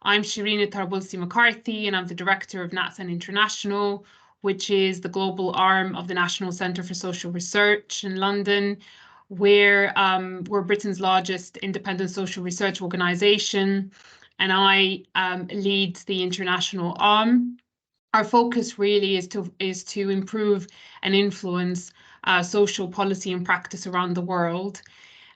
I'm Shirina Tarabulsi-McCarthy, and I'm the director of NatSen International, which is the global arm of the National Centre for Social Research in London. We're Britain's largest independent social research organisation, and I lead the international arm. Our focus really is to improve and influence social policy and practice around the world.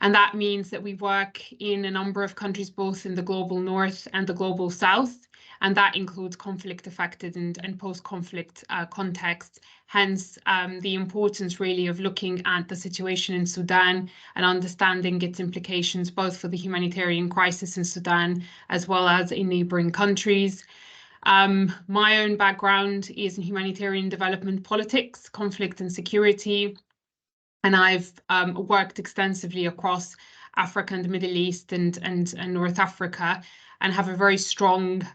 And that means that we work in a number of countries, both in the global north and the global south. And that includes conflict-affected and post-conflict contexts. Hence, the importance really of looking at the situation in Sudan and understanding its implications, both for the humanitarian crisis in Sudan, as well as in neighbouring countries. My own background is in humanitarian development politics, conflict and security. And I've worked extensively across Africa and the Middle East and North Africa, and have a very strong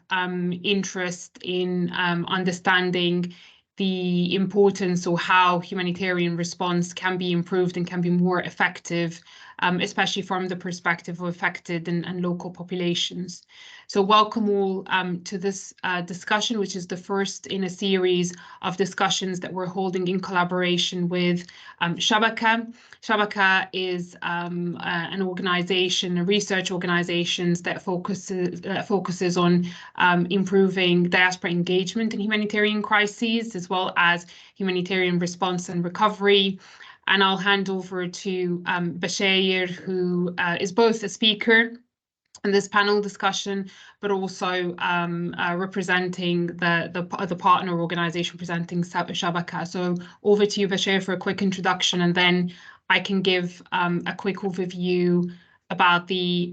interest in understanding the importance or how humanitarian response can be improved and can be more effective, especially from the perspective of affected and local populations. So welcome all to this discussion, which is the first in a series of discussions that we're holding in collaboration with Shabaka. Shabaka is an organization, a research organization that focuses on improving diaspora engagement in humanitarian crises, as well as humanitarian response and recovery. And I'll hand over to Bashir, who is both a speaker in this panel discussion, but also representing the partner organization presenting Shabaka. So over to you, Bashir, for a quick introduction, and then I can give a quick overview about the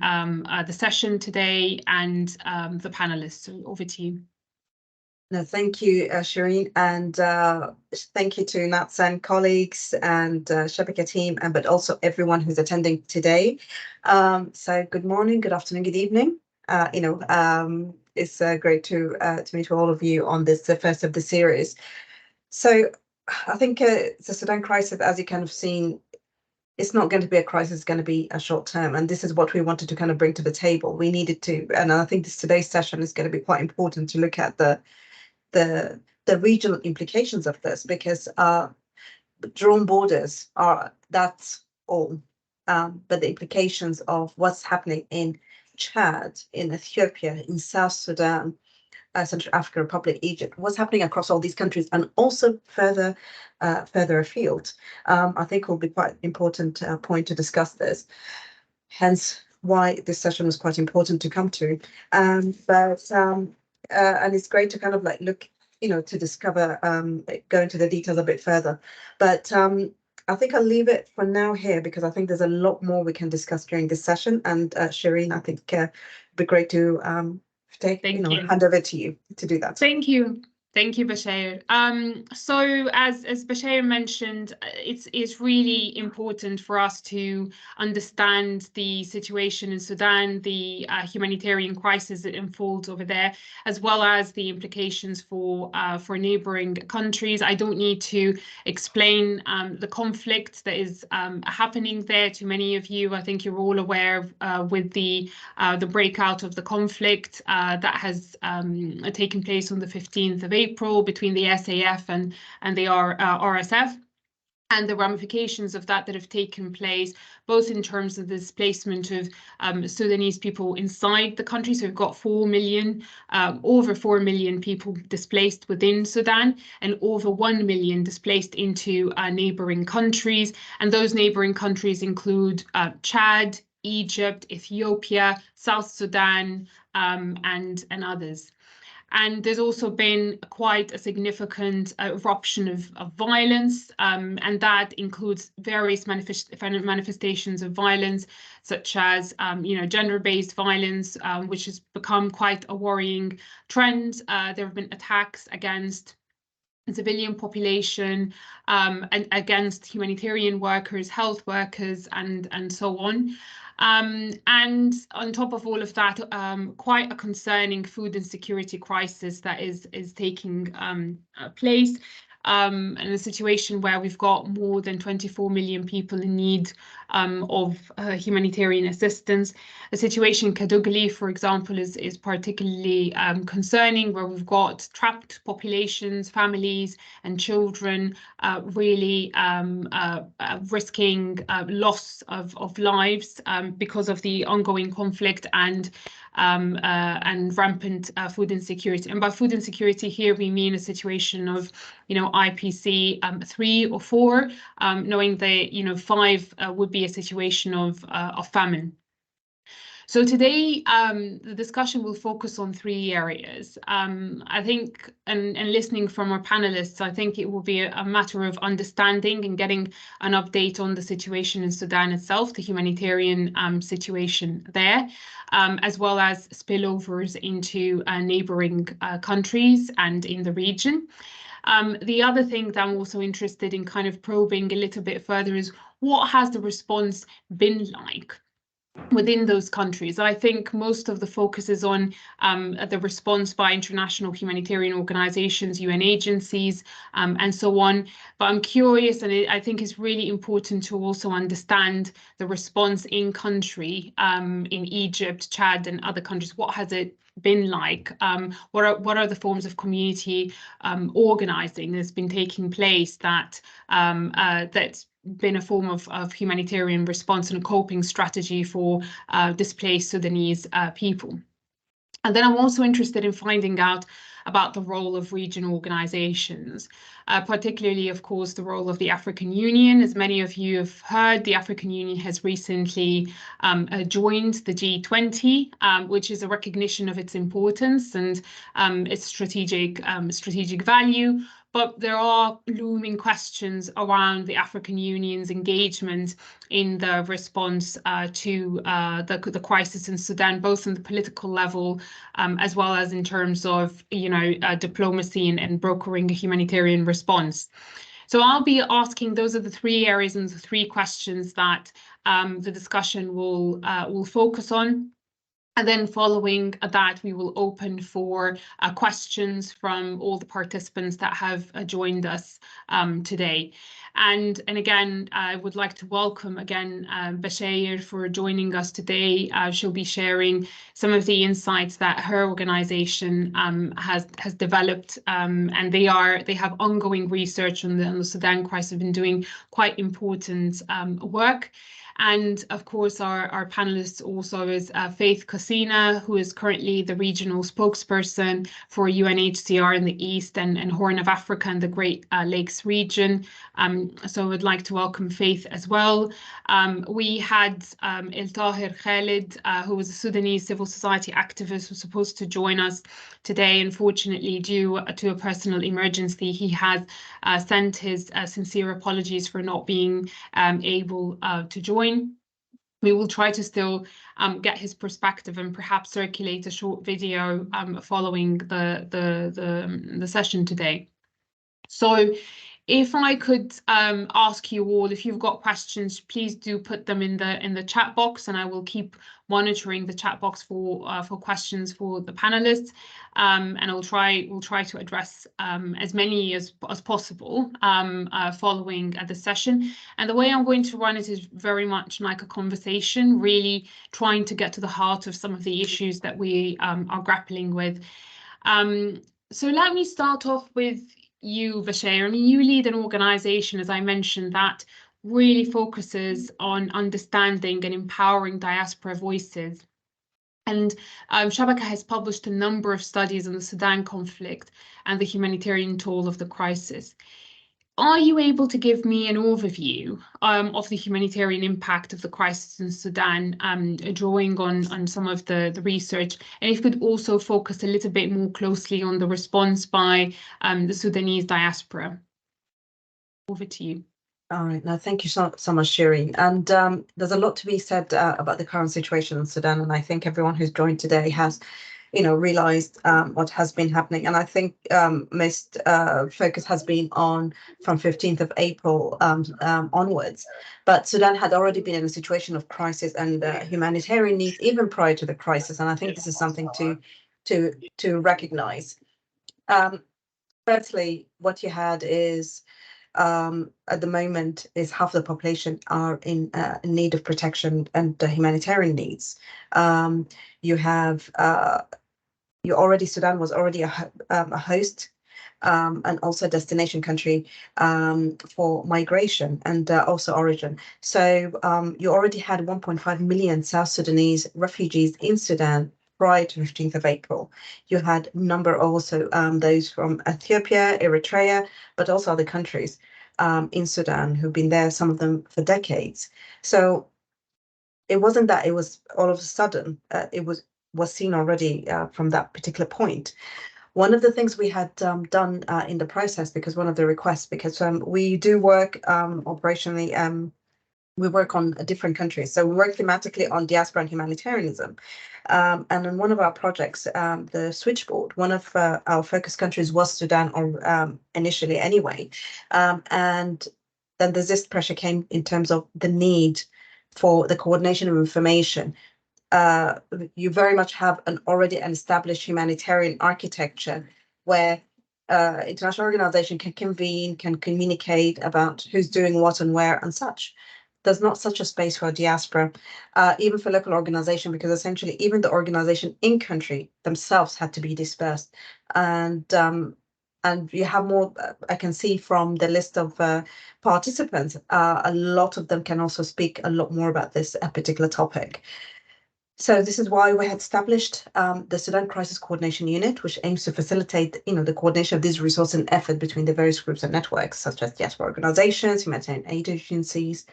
session today and the panelists. So over to you. No, thank you, Shireen, and thank you to NatSen colleagues and Shabaka team, but also everyone who's attending today. So good morning, good afternoon, good evening. It's great to meet all of you on this, the first of the series. So I think the Sudan crisis, as you kind of seen, it's not going to be a crisis, it's going to be a short term. And this is what we wanted to kind of bring to the table. We needed to, and I think today's session is going to be quite important to look at the regional implications of this, because drawn borders that's all, but the implications of what's happening in Chad, in Ethiopia, in South Sudan, Central African Republic, Egypt, what's happening across all these countries, and also further afield, I think will be quite an important point to discuss this. Hence why this session was quite important to come to. And it's great to kind of like look, to discover, go into the details a bit further. But I think I'll leave it for now here, because I think there's a lot more we can discuss during this session. And Shireen, I think it'd be great to hand over to you to do that. Thank you. Thank you, Bashir. So as Bashir mentioned, it's really important for us to understand the situation in Sudan, the humanitarian crisis that unfolds over there, as well as the implications for neighbouring countries. I don't need to explain the conflict that is happening there to many of you. I think you're all aware with the breakout of the conflict that has taken place on the 15th of April between the SAF and the RSF, and the ramifications of that have taken place, both in terms of the displacement of Sudanese people inside the country. So we've got over 4 million people displaced within Sudan, and over 1 million displaced into neighbouring countries. And those neighbouring countries include Chad, Egypt, Ethiopia, South Sudan, and others. And there's also been quite a significant eruption of violence, and that includes various manifestations of violence, such as gender-based violence, which has become quite a worrying trend. There have been attacks against the civilian population, and against humanitarian workers, health workers, and so on. And on top of all of that, quite a concerning food insecurity crisis that is taking place. in a situation where we've got more than 24 million people in need of humanitarian assistance. The situation in Kadugli, for example, is particularly concerning, where we've got trapped populations, families and children really risking loss of lives because of the ongoing conflict and rampant food insecurity. And by food insecurity here, we mean a situation of, IPC 3 or 4, knowing that, 5 would be a situation of famine. So today, the discussion will focus on 3 areas. I think, and listening from our panelists, I think it will be a matter of understanding and getting an update on the situation in Sudan itself, the humanitarian situation there, as well as spillovers into neighbouring countries and in the region. The other thing that I'm also interested in kind of probing a little bit further is, what has the response been like within those countries? I think most of the focus is on the response by international humanitarian organizations, UN agencies, and so on. But I'm curious, and I think it's really important to also understand the response in country, in Egypt, Chad, and other countries. What has it been like? What are the forms of community organizing that's been taking place that's been a form of humanitarian response and a coping strategy for displaced Sudanese people? And then I'm also interested in finding out about the role of regional organizations, particularly, of course, the role of the African Union. As many of you have heard, the African Union has recently joined the G20, which is a recognition of its importance and its strategic value. But there are looming questions around the African Union's engagement in the response to the crisis in Sudan, both on the political level as well as in terms of, diplomacy and brokering a humanitarian response. So I'll be asking, those are the 3 areas and the 3 questions that the discussion will focus on. And then following that, we will open for questions from all the participants that have joined us today. And again, I would like to welcome again Bashair for joining us today. She'll be sharing some of the insights that her organization has developed, and they have ongoing research on the Sudan crisis, have been doing quite important work. And of course, our panelist also is Faith Cosina, who is currently the regional spokesperson for UNHCR in the East and Horn of Africa and the Great Lakes region. So I would like to welcome Faith as well. We had El Tahir Khalid, who was a Sudanese civil society activist, who was supposed to join us today. Unfortunately, due to a personal emergency, he has sent his sincere apologies for not being able to join. We will try to still get his perspective and perhaps circulate a short video following the session today. So if I could ask you all, if you've got questions, please do put them in the chat box, and I will keep monitoring the chat box for questions for the panelists, and we'll try to address as many as possible following the session. And the way I'm going to run it is very much like a conversation, really trying to get to the heart of some of the issues that we are grappling with. So let me start off with you, Bashair. I mean, you lead an organization, as I mentioned, that really focuses on understanding and empowering diaspora voices. And Shabaka has published a number of studies on the Sudan conflict and the humanitarian toll of the crisis. Are you able to give me an overview of the humanitarian impact of the crisis in Sudan, drawing on some of the research? And if you could also focus a little bit more closely on the response by the Sudanese diaspora. Over to you. All right. Now, thank you so much, Shireen. And there's a lot to be said about the current situation in Sudan. And I think everyone who's joined today has realized what has been happening. And I think most focus has been on from 15th of April onwards. But Sudan had already been in a situation of crisis and humanitarian needs even prior to the crisis. And I think this is something to recognize. Firstly, what you had is at the moment is half the population are in need of protection and humanitarian needs. You have Sudan was already a host and also a destination country for migration and also origin. So you already had 1.5 million South Sudanese refugees in Sudan prior to 15th of April. You had number also those from Ethiopia, Eritrea, but also other countries in Sudan who've been there, some of them for decades. So it wasn't that it was all of a sudden, it was seen already from that particular point. One of the things we had done in the process, because one of the requests, because we do work operationally, we work on different countries. So we work thematically on diaspora and humanitarianism. And in one of our projects, the switchboard, one of our focus countries was Sudan, or initially anyway. And then there's this pressure came in terms of the need for the coordination of information. You very much have an already established humanitarian architecture where international organization can convene, can communicate about who's doing what and where and such. There's not such a space for a diaspora, even for local organization, because essentially even the organization in country themselves had to be dispersed. And you have more, I can see from the list of participants, a lot of them can also speak a lot more about this particular topic. So this is why we had established the Sudan Crisis Coordination Unit, which aims to facilitate, the coordination of these resources and effort between the various groups and networks, such as diaspora organizations, humanitarian aid agencies,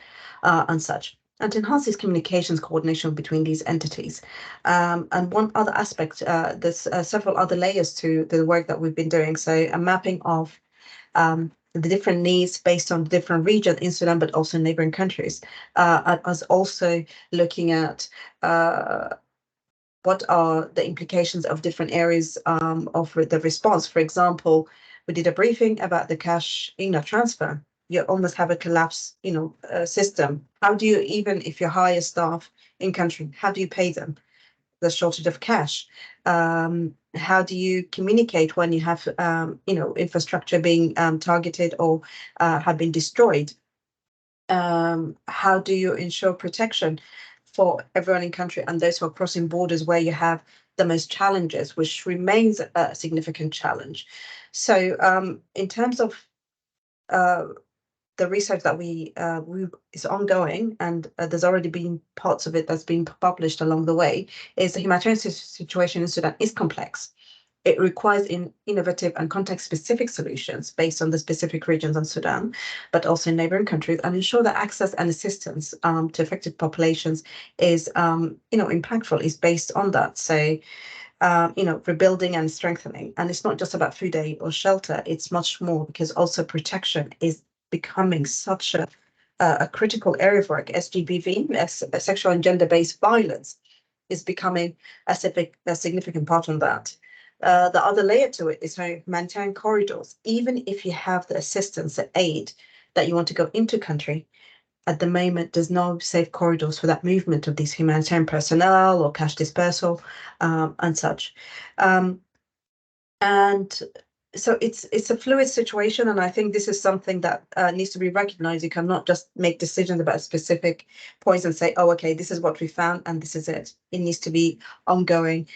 and such, and to enhance these communications coordination between these entities. And one other aspect, there's several other layers to the work that we've been doing. So a mapping of the different needs based on the different regions in Sudan, but also neighboring countries. As also looking at what are the implications of different areas of the response. For example, we did a briefing about the cash, transfer. You almost have a collapse, system. How do you, even if you hire staff in country, how do you pay them? The shortage of cash. How do you communicate when you have, infrastructure being targeted or have been destroyed? How do you ensure protection for everyone in country and those who are crossing borders where you have the most challenges, which remains a significant challenge? So in terms of the research that we is ongoing, and there's already been parts of it that's been published along the way, is the humanitarian situation in Sudan is complex. It requires innovative and context-specific solutions based on the specific regions in Sudan, but also in neighboring countries, and ensure that access and assistance to affected populations is, impactful, is based on that. So, rebuilding and strengthening. And it's not just about food aid or shelter, it's much more, because also protection is becoming such a critical area for work. SGBV, sexual and gender-based violence, is becoming a significant part of that. The other layer to it is humanitarian corridors. Even if you have the assistance, the aid that you want to go into country, at the moment, there's no safe corridors for that movement of these humanitarian personnel or cash dispersal and such. And so it's a fluid situation, and I think this is something that needs to be recognized. You cannot just make decisions about specific points and say, oh, okay, this is what we found and this is it. It needs to be ongoing,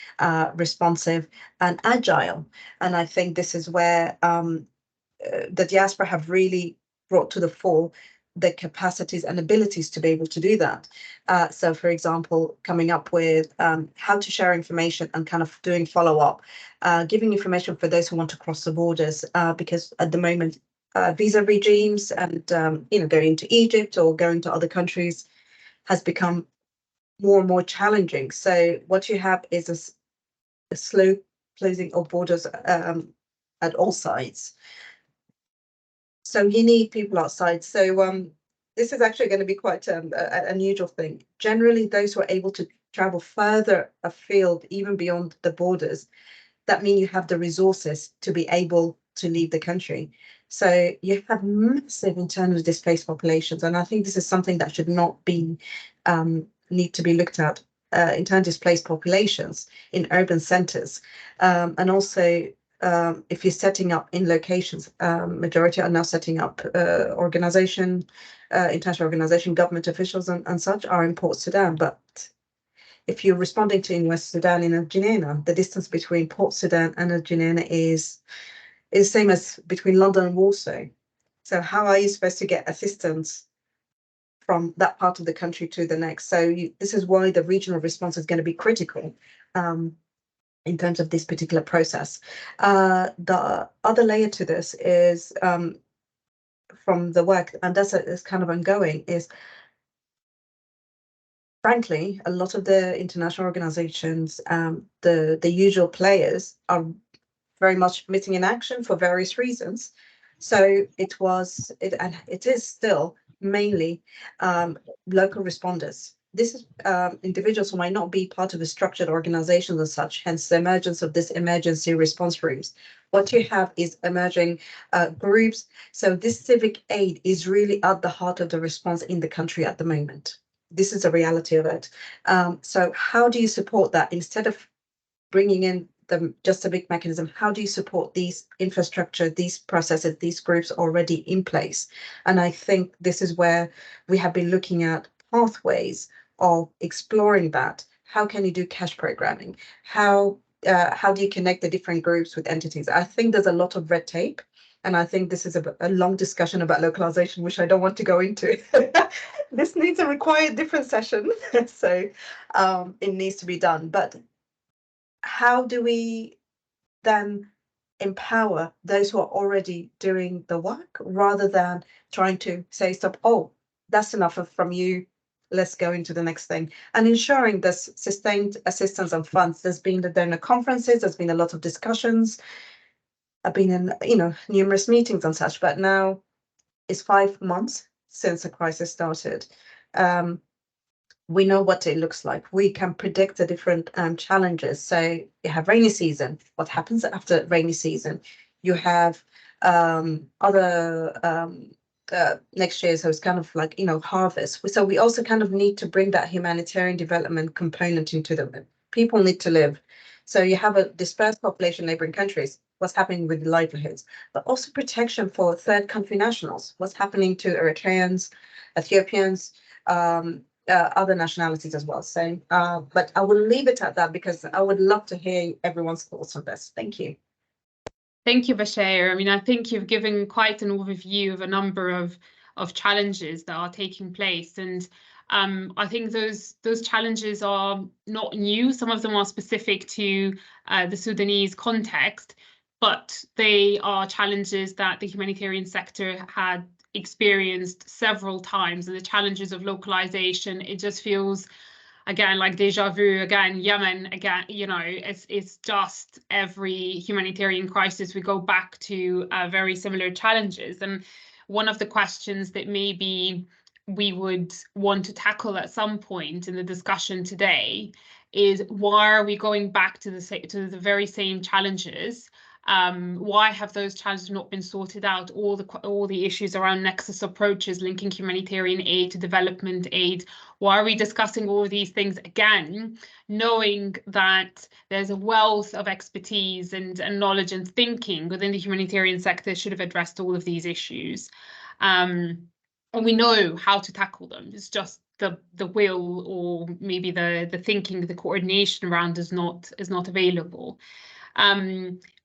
responsive and agile. And I think this is where the diaspora have really brought to the fore the capacities and abilities to be able to do that. So, for example, coming up with how to share information and kind of doing follow-up, giving information for those who want to cross the borders, because at the moment, visa regimes and, going to Egypt or going to other countries has become more and more challenging. So what you have is a slow closing of borders at all sides. So you need people outside. So this is actually going to be quite an unusual thing. Generally, those who are able to travel further afield, even beyond the borders, that mean you have the resources to be able to leave the country. So you have massive internally displaced populations, and I think this is something that should not be need to be looked at. Internally displaced populations in urban centres, and also if you're setting up in locations, majority are now setting up international organization, government officials and such are in Port Sudan. But if you're responding to in West Sudan, in Al-Junaynah, the distance between Port Sudan and Al-Junaynah is same as between London and Warsaw. So how are you supposed to get assistance from that part of the country to the next? So this is why the regional response is going to be critical in terms of this particular process. The other layer to this is from the work, and that's is kind of ongoing, is frankly, a lot of the international organizations, the usual players are very much missing in action for various reasons. So it is still mainly local responders. This is individuals who might not be part of a structured organizations as such, hence the emergence of this emergency response rooms. What you have is emerging groups. So this civic aid is really at the heart of the response in the country at the moment. This is the reality of it. So how do you support that instead of bringing in just a big mechanism? How do you support these infrastructure, these processes, these groups already in place? And I think this is where we have been looking at pathways of exploring that. How can you do cash programming? How do you connect the different groups with entities? I think there's a lot of red tape. And I think this is a long discussion about localization, which I don't want to go into. This needs to require a different session. So it needs to be done. But how do we then empower those who are already doing the work rather than trying to say, stop, oh, that's enough from you, let's go into the next thing, and ensuring there's sustained assistance and funds. There's been the donor conferences, there's been a lot of discussions. I've been in, numerous meetings and such, but now it's 5 months since the crisis started. We know what it looks like. We can predict the different challenges. So you have rainy season. What happens after rainy season? You have other next year. So it's kind of like, harvest. So we also kind of need to bring that humanitarian development component into them. People need to live. So you have a dispersed population in neighboring countries. What's happening with livelihoods, but also protection for third country nationals. What's happening to Eritreans, Ethiopians, other nationalities as well. So, but I will leave it at that because I would love to hear everyone's thoughts on this. Thank you. Thank you, Bashir. I mean, I think you've given quite an overview of a number of challenges that are taking place, and I think those challenges are not new. Some of them are specific to the Sudanese context, but they are challenges that the humanitarian sector had experienced several times. And the challenges of localization, it just feels, again, like deja vu, again, Yemen, again, it's just every humanitarian crisis, we go back to very similar challenges. And one of the questions that maybe we would want to tackle at some point in the discussion today is, why are we going back to the very same challenges? Why have those challenges not been sorted out? All the issues around nexus approaches, linking humanitarian aid to development aid. Why are we discussing all of these things again, knowing that there's a wealth of expertise and knowledge and thinking within the humanitarian sector should have addressed all of these issues? And we know how to tackle them. It's just the will, or maybe the thinking, the coordination around is not available.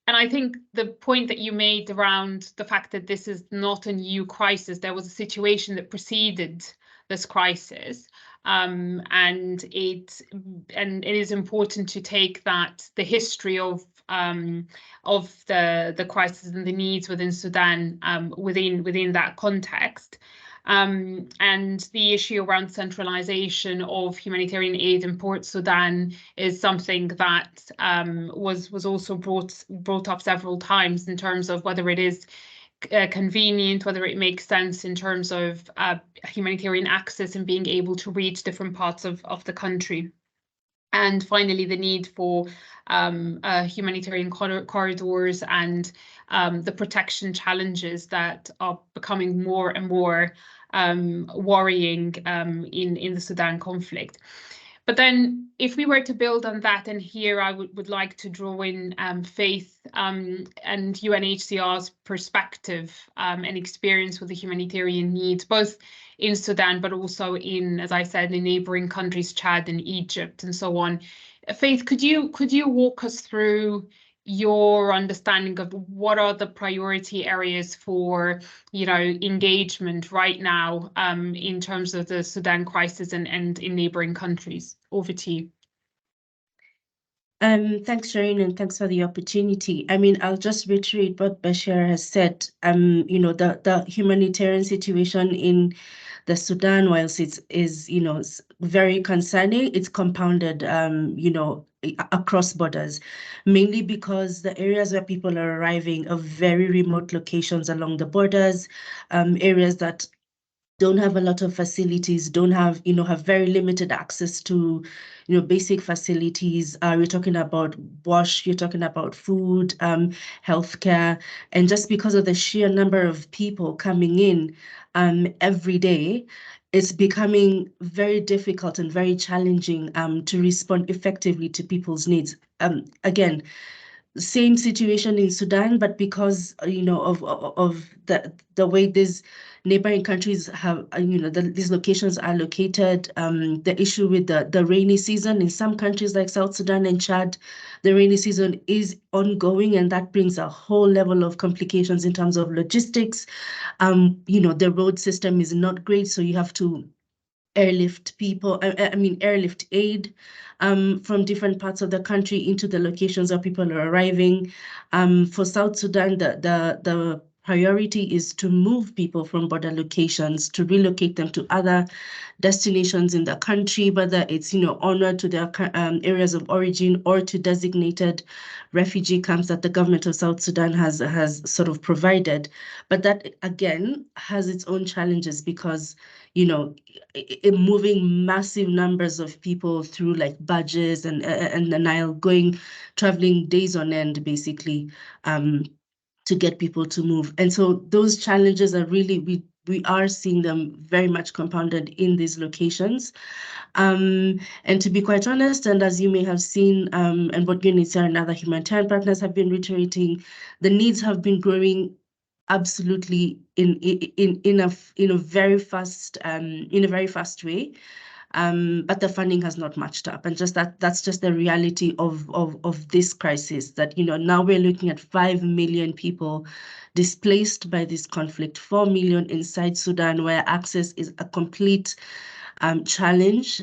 And I think the point that you made around the fact that this is not a new crisis, there was a situation that preceded this crisis, and it is important to take the history of the crisis and the needs within Sudan within that context. And the issue around centralization of humanitarian aid in Port Sudan is something that was also brought up several times in terms of whether it is convenient, whether it makes sense in terms of humanitarian access and being able to reach different parts of the country. And finally, the need for humanitarian corridors and the protection challenges that are becoming more and more worrying in the Sudan conflict. But then if we were to build on that, and here I would like to draw in Faith and UNHCR's perspective and experience with the humanitarian needs, both in Sudan, but also in, as I said, in neighbouring countries, Chad and Egypt and so on. Faith, could you walk us through your understanding of what are the priority areas for, engagement right now in terms of the Sudan crisis and in neighbouring countries? Over to you. Thanks, Shireen, and thanks for the opportunity. I mean, I'll just reiterate what Bashir has said. The humanitarian situation in the Sudan, whilst it is, very concerning, it's compounded, across borders, mainly because the areas where people are arriving are very remote locations along the borders, areas that don't have a lot of facilities, don't have, have very limited access to, basic facilities. We're talking about wash, you're talking about food, healthcare. And just because of the sheer number of people coming in every day, it's becoming very difficult and very challenging to respond effectively to people's needs. Again, same situation in Sudan, but because of the way these neighboring countries have these locations are located, the issue with the rainy season in some countries like South Sudan and Chad, the rainy season is ongoing, and that brings a whole level of complications in terms of logistics. The road system is not great, so you have to airlift people, airlift aid from different parts of the country into the locations where people are arriving. For South Sudan, the priority is to move people from border locations, to relocate them to other destinations in the country, whether it's, onward to their areas of origin or to designated refugee camps that the government of South Sudan has sort of provided. But that, again, has its own challenges because, moving massive numbers of people through like barges and the Nile, traveling days on end, basically, to get people to move. And so those challenges are really, we are seeing them very much compounded in these locations. And to be quite honest, and as you may have seen, and what UNHCR and other humanitarian partners have been reiterating, the needs have been growing absolutely in a very fast way. But the funding has not matched up, and that's just the reality of this crisis. That now we're looking at 5 million people displaced by this conflict, 4 million inside Sudan, where access is a complete challenge.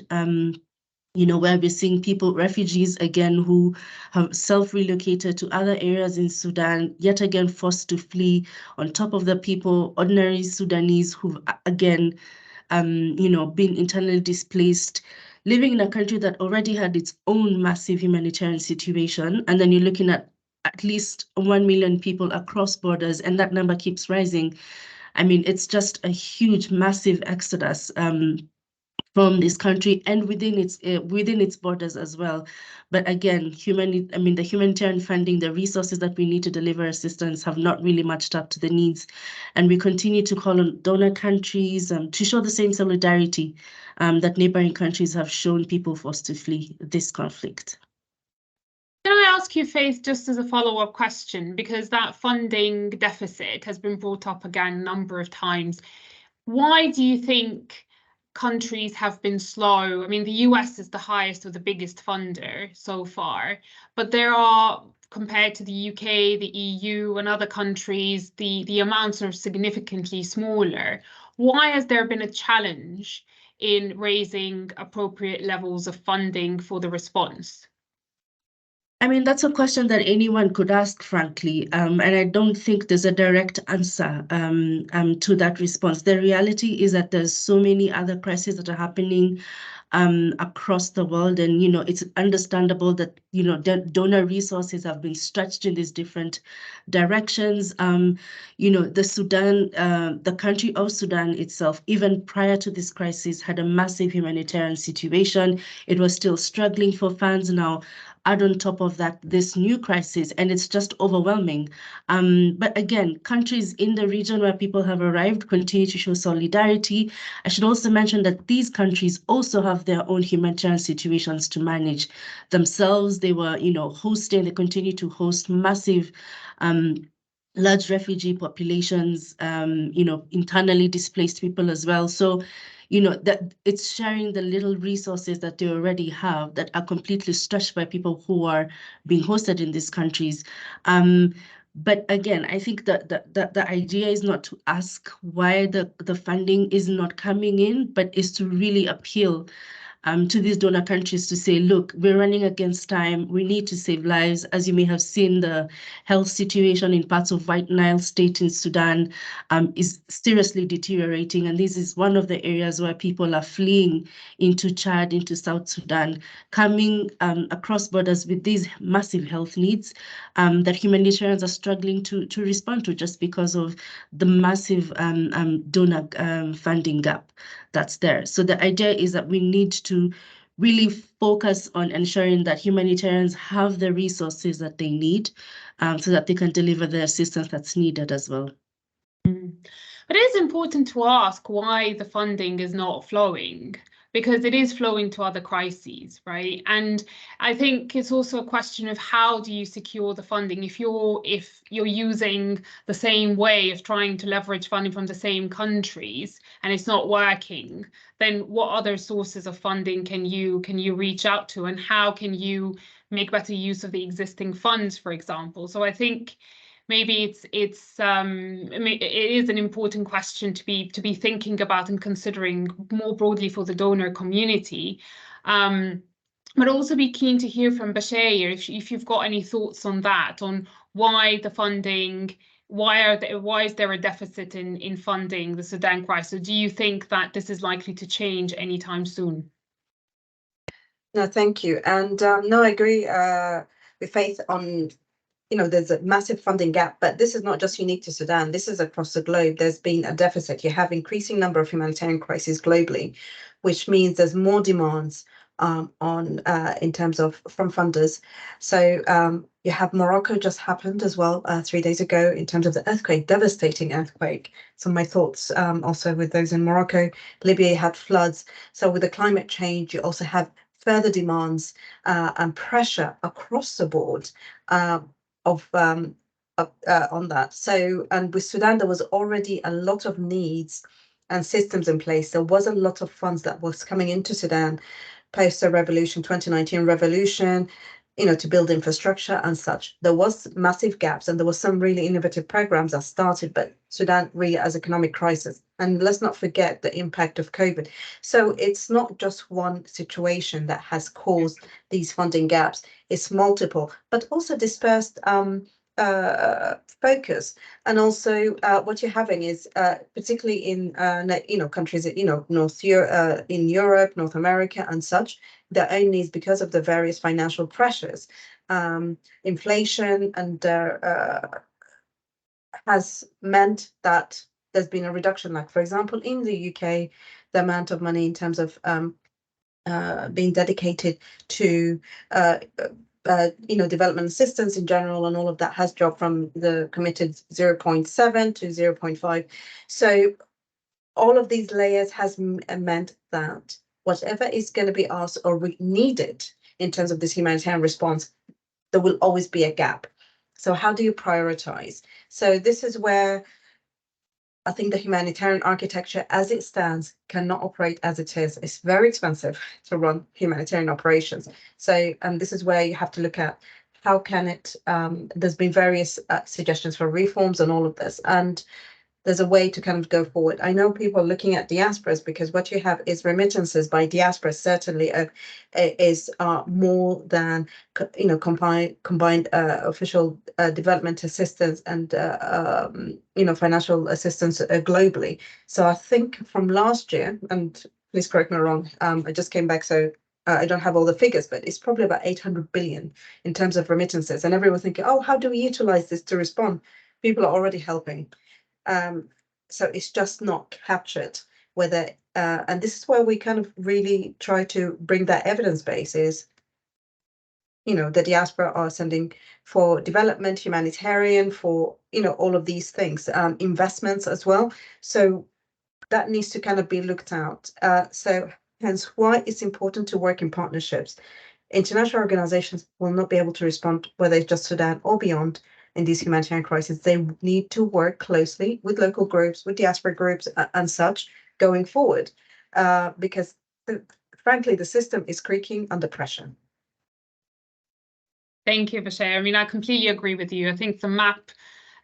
Where we're seeing people, refugees again, who have self-relocated to other areas in Sudan, yet again forced to flee, on top of the people, ordinary Sudanese who've again been internally displaced, living in a country that already had its own massive humanitarian situation. And then you're looking at least 1 million people across borders, and that number keeps rising. I mean, it's just a huge, massive exodus from this country and within its borders as well. But again, the humanitarian funding, the resources that we need to deliver assistance have not really matched up to the needs. And we continue to call on donor countries to show the same solidarity that neighboring countries have shown people forced to flee this conflict. Can I ask you, Faith, just as a follow-up question, because that funding deficit has been brought up again a number of times. Why do you think countries have been slow? I mean, the US is the highest or the biggest funder so far, but there are, compared to the UK, the EU and other countries, the amounts are significantly smaller. Why has there been a challenge in raising appropriate levels of funding for the response? I mean, that's a question that anyone could ask, frankly, and I don't think there's a direct answer to that response. The reality is that there's so many other crises that are happening across the world, and it's understandable that donor resources have been stretched in these different directions. The country of Sudan itself, even prior to this crisis, had a massive humanitarian situation. It was still struggling for funds. Now, add on top of that this new crisis, and it's just overwhelming. But again, countries in the region where people have arrived continue to show solidarity. I should also mention that these countries also have their own humanitarian situations to manage themselves. They were, hosting, they continue to host massive large refugee populations, internally displaced people as well. So, that it's sharing the little resources that they already have that are completely stretched by people who are being hosted in these countries. But again, I think that the idea is not to ask why the funding is not coming in, but is to really appeal to these donor countries to say, look, we're running against time. We need to save lives. As you may have seen, the health situation in parts of White Nile State in Sudan is seriously deteriorating. And this is one of the areas where people are fleeing into Chad, into South Sudan, coming across borders with these massive health needs that humanitarians are struggling to respond to just because of the massive donor funding gap that's there. So the idea is that we need to really focus on ensuring that humanitarians have the resources that they need so that they can deliver the assistance that's needed as well. But it is important to ask why the funding is not flowing, because it is flowing to other crises, right? And I think it's also a question of how do you secure the funding? If you're using the same way of trying to leverage funding from the same countries and it's not working, then what other sources of funding can you reach out to, and how can you make better use of the existing funds, for example? So I think maybe it is an important question to be thinking about and considering more broadly for the donor community. But also be keen to hear from Bashir if you've got any thoughts on that, on why the funding, why is there a deficit in funding the Sudan crisis? Do you think that this is likely to change anytime soon? No, thank you. And no, I agree with Faith on, there's a massive funding gap, but this is not just unique to Sudan. This is across the globe. There's been a deficit. You have increasing number of humanitarian crises globally, which means there's more demands in terms of from funders. So you have Morocco just happened as well 3 days ago in terms of the earthquake, devastating earthquake. So my thoughts also with those in Morocco. Libya had floods. So with the climate change, you also have further demands and pressure across the board on that. So, and with Sudan, there was already a lot of needs and systems in place. There was a lot of funds that was coming into Sudan post the revolution, 2019 revolution, to build infrastructure and such. There was massive gaps, and there was some really innovative programs that started, but Sudan really has economic crisis. And let's not forget the impact of COVID. So it's not just one situation that has caused these funding gaps. It's multiple, but also dispersed focus. And also what you're having is particularly in countries in Europe, North America and such, their own needs because of the various financial pressures, inflation, and has meant that there's been a reduction. Like, for example, in the UK, the amount of money in terms of being dedicated to development assistance in general and all of that has dropped from the committed 0.7 to 0.5. So all of these layers has meant that whatever is going to be asked or needed in terms of this humanitarian response, there will always be a gap. So how do you prioritize? So this is where I think the humanitarian architecture as it stands cannot operate as it is. It's very expensive to run humanitarian operations. So this is where you have to look at how can it, there's been various suggestions for reforms and all of this. And there's a way to kind of go forward. I know people are looking at diasporas because what you have is remittances by diaspora certainly is more than combined official development assistance and financial assistance globally. So I think from last year, and please correct me wrong, I just came back, so I don't have all the figures, but it's probably about 800 billion in terms of remittances. And everyone's thinking, oh, how do we utilize this to respond? People are already helping. So it's just not captured whether, and this is where we kind of really try to bring that evidence base is the diaspora are sending for development, humanitarian, for, all of these things, investments as well. So that needs to kind of be looked at. So hence why it's important to work in partnerships. International organizations will not be able to respond, whether it's just Sudan or beyond, in these humanitarian crises. They need to work closely with local groups, with diaspora groups and such going forward, because frankly, the system is creaking under pressure. Thank you, Bashir. I mean, I completely agree with you. I think the map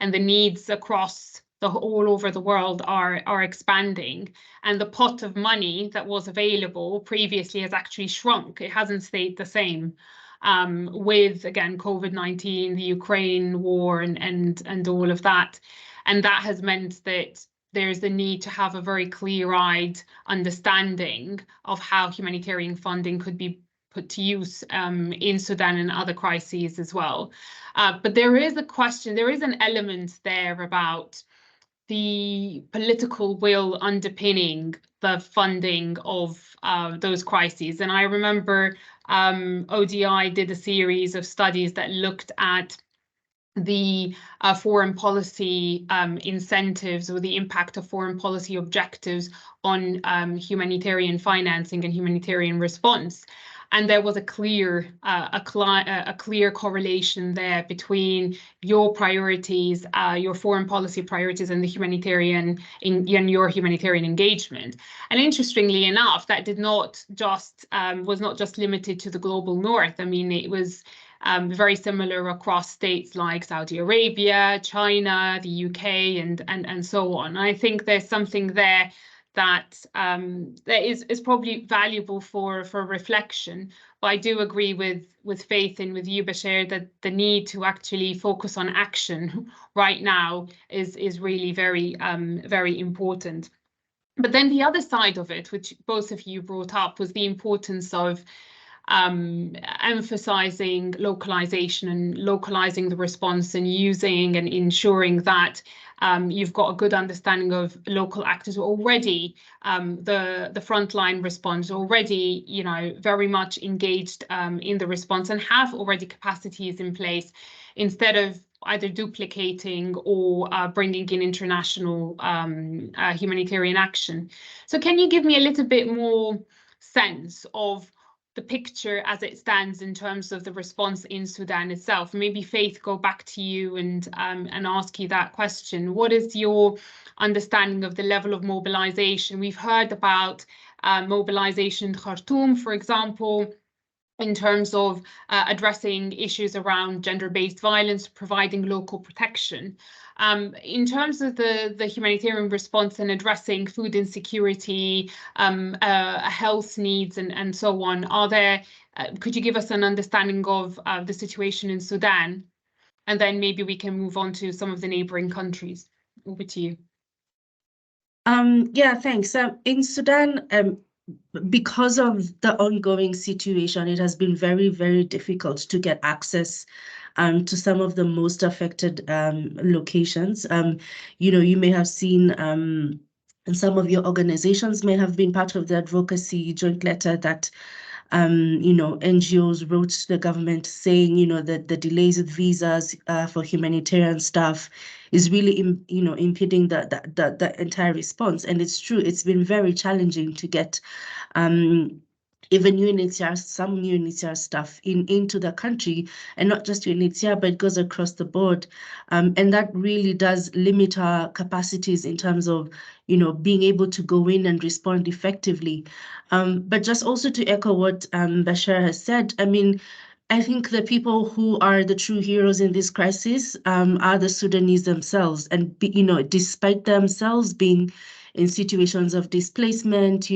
and the needs across all over the world are expanding, and the pot of money that was available previously has actually shrunk. It hasn't stayed the same with, again, COVID-19, the Ukraine war, and all of that. And that has meant that there's the need to have a very clear-eyed understanding of how humanitarian funding could be put to use in Sudan and other crises as well. But there is a question, there is an element there about the political will underpinning the funding of those crises. And I remember ODI did a series of studies that looked at the foreign policy incentives, or the impact of foreign policy objectives on humanitarian financing and humanitarian response. And there was a clear correlation there between your priorities, your foreign policy priorities, and the humanitarian your humanitarian engagement. And interestingly enough, that did not just was not just limited to the global north. I mean, it was very similar across states like Saudi Arabia, China, the UK, and so on. I think there's something there that is probably valuable for reflection. But I do agree with Faith and with you, Bashir, that the need to actually focus on action right now is really very very important. But then the other side of it, which both of you brought up, was the importance of emphasizing localization and localizing the response, and using and ensuring that you've got a good understanding of local actors already. The frontline responders already, very much engaged in the response and have already capacities in place, instead of either duplicating or bringing in international humanitarian action. So can you give me a little bit more sense of the picture as it stands in terms of the response in Sudan itself? Maybe Faith, go back to you and ask you that question. What is your understanding of the level of mobilization? We've heard about mobilization in Khartoum, for example, in terms of addressing issues around gender-based violence, providing local protection. In terms of the humanitarian response and addressing food insecurity, health needs, and so on, could you give us an understanding of the situation in Sudan? And then maybe we can move on to some of the neighboring countries. Over to you. Yeah, thanks. In Sudan, because of the ongoing situation, it has been very, very difficult to get access to some of the most affected locations. You may have seen, and some of your organizations may have been part of the advocacy joint letter that NGOs wrote to the government saying, that the delays with visas for humanitarian staff is really, impeding the entire response. And it's true, it's been very challenging to get even UNHCR, some UNHCR staff into the country, and not just UNHCR, but it goes across the board. And that really does limit our capacities in terms of, being able to go in and respond effectively. But just also to echo what Bashir has said, I mean, I think the people who are the true heroes in this crisis are the Sudanese themselves. And, despite themselves being in situations of displacement,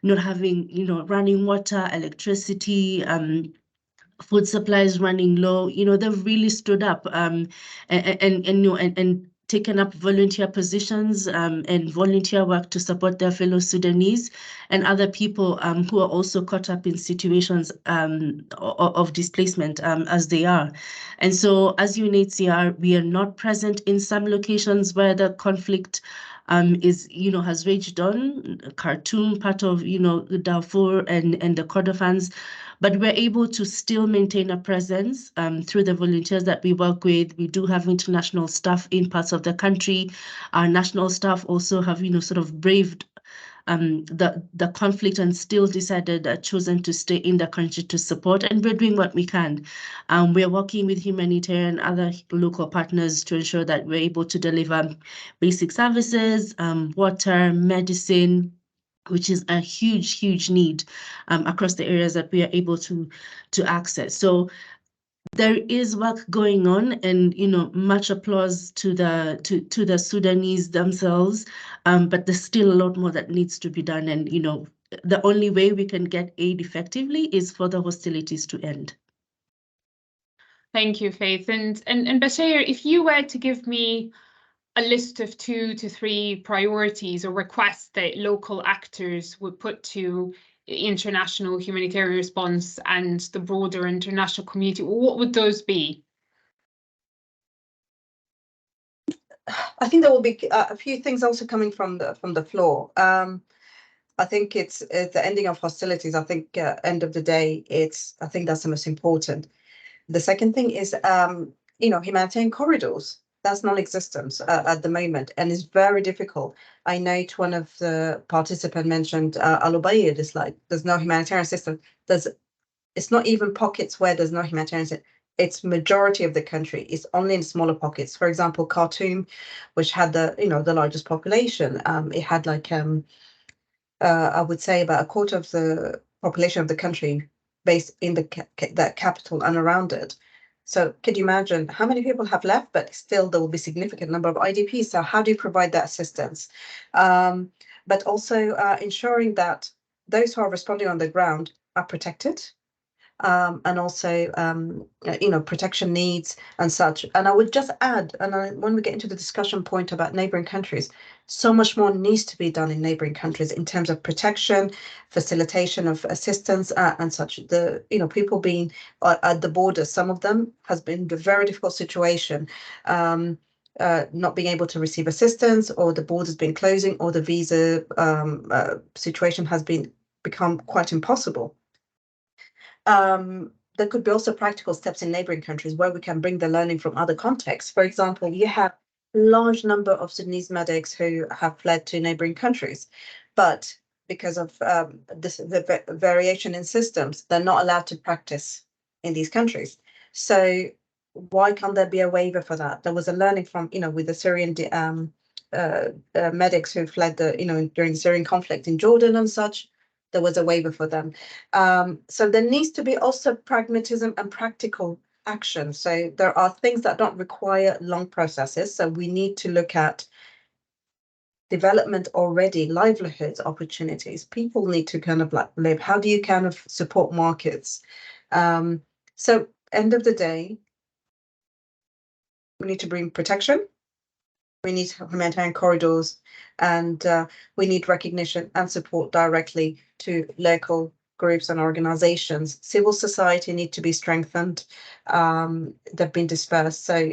not having, running water, electricity, food supplies running low, they've really stood up and taken up volunteer positions and volunteer work to support their fellow Sudanese and other people who are also caught up in situations of displacement as they are. And so as UNHCR, we are not present in some locations where the conflict has raged on. Khartoum, part of Darfur and the Kordofans, but we're able to still maintain a presence through the volunteers that we work with. We do have international staff in parts of the country. Our national staff also have sort of braved the conflict and still chosen to stay in the country to support, and we're doing what we can. We're working with humanitarian other local partners to ensure that we're able to deliver basic services, water, medicine, which is a huge need across the areas that we are able to access. So there is work going on, and much applause to the Sudanese themselves, but there's still a lot more that needs to be done, and the only way we can get aid effectively is for the hostilities to end. Thank you, Faith. And Bashir, if you were to give me a list of 2 to 3 priorities or requests that local actors would put to international humanitarian response and the broader international community, what would those be? I think there will be a few things also coming from the floor. I think it's the ending of hostilities. I think end of the day, I think that's the most important. The second thing is humanitarian corridors. That's non-existent at the moment, and it's very difficult. I know one of the participants mentioned Al Ubaid. It's like there's no humanitarian system. It's not even pockets where there's no humanitarian system. It's majority of the country. It's only in smaller pockets. For example, Khartoum, which had the largest population, it had like I would say about a quarter of the population of the country based in the capital and around it. So could you imagine how many people have left, but still there will be significant number of IDPs. So how do you provide that assistance? But also ensuring that those who are responding on the ground are protected. And also, protection needs and such. And I would just add, when we get into the discussion point about neighboring countries, so much more needs to be done in neighboring countries in terms of protection, facilitation of assistance, and such. People being at the border, some of them has been a very difficult situation. Not being able to receive assistance, or the borders been closing, or the visa situation has become quite impossible. There could be also practical steps in neighboring countries where we can bring the learning from other contexts. For example, you have a large number of Sudanese medics who have fled to neighboring countries, but because of the variation in systems, they're not allowed to practice in these countries. So why can't there be a waiver for that? There was a learning from, with the Syrian medics who fled during the Syrian conflict in Jordan and such. There was a waiver for them. So there needs to be also pragmatism and practical action. So there are things that don't require long processes. So we need to look at development already, livelihoods, opportunities. People need to kind of live. How do you kind of support markets? So end of the day, we need to bring protection. We need humanitarian corridors, and we need recognition and support directly to local groups and organizations. Civil society need to be strengthened. They've been dispersed, so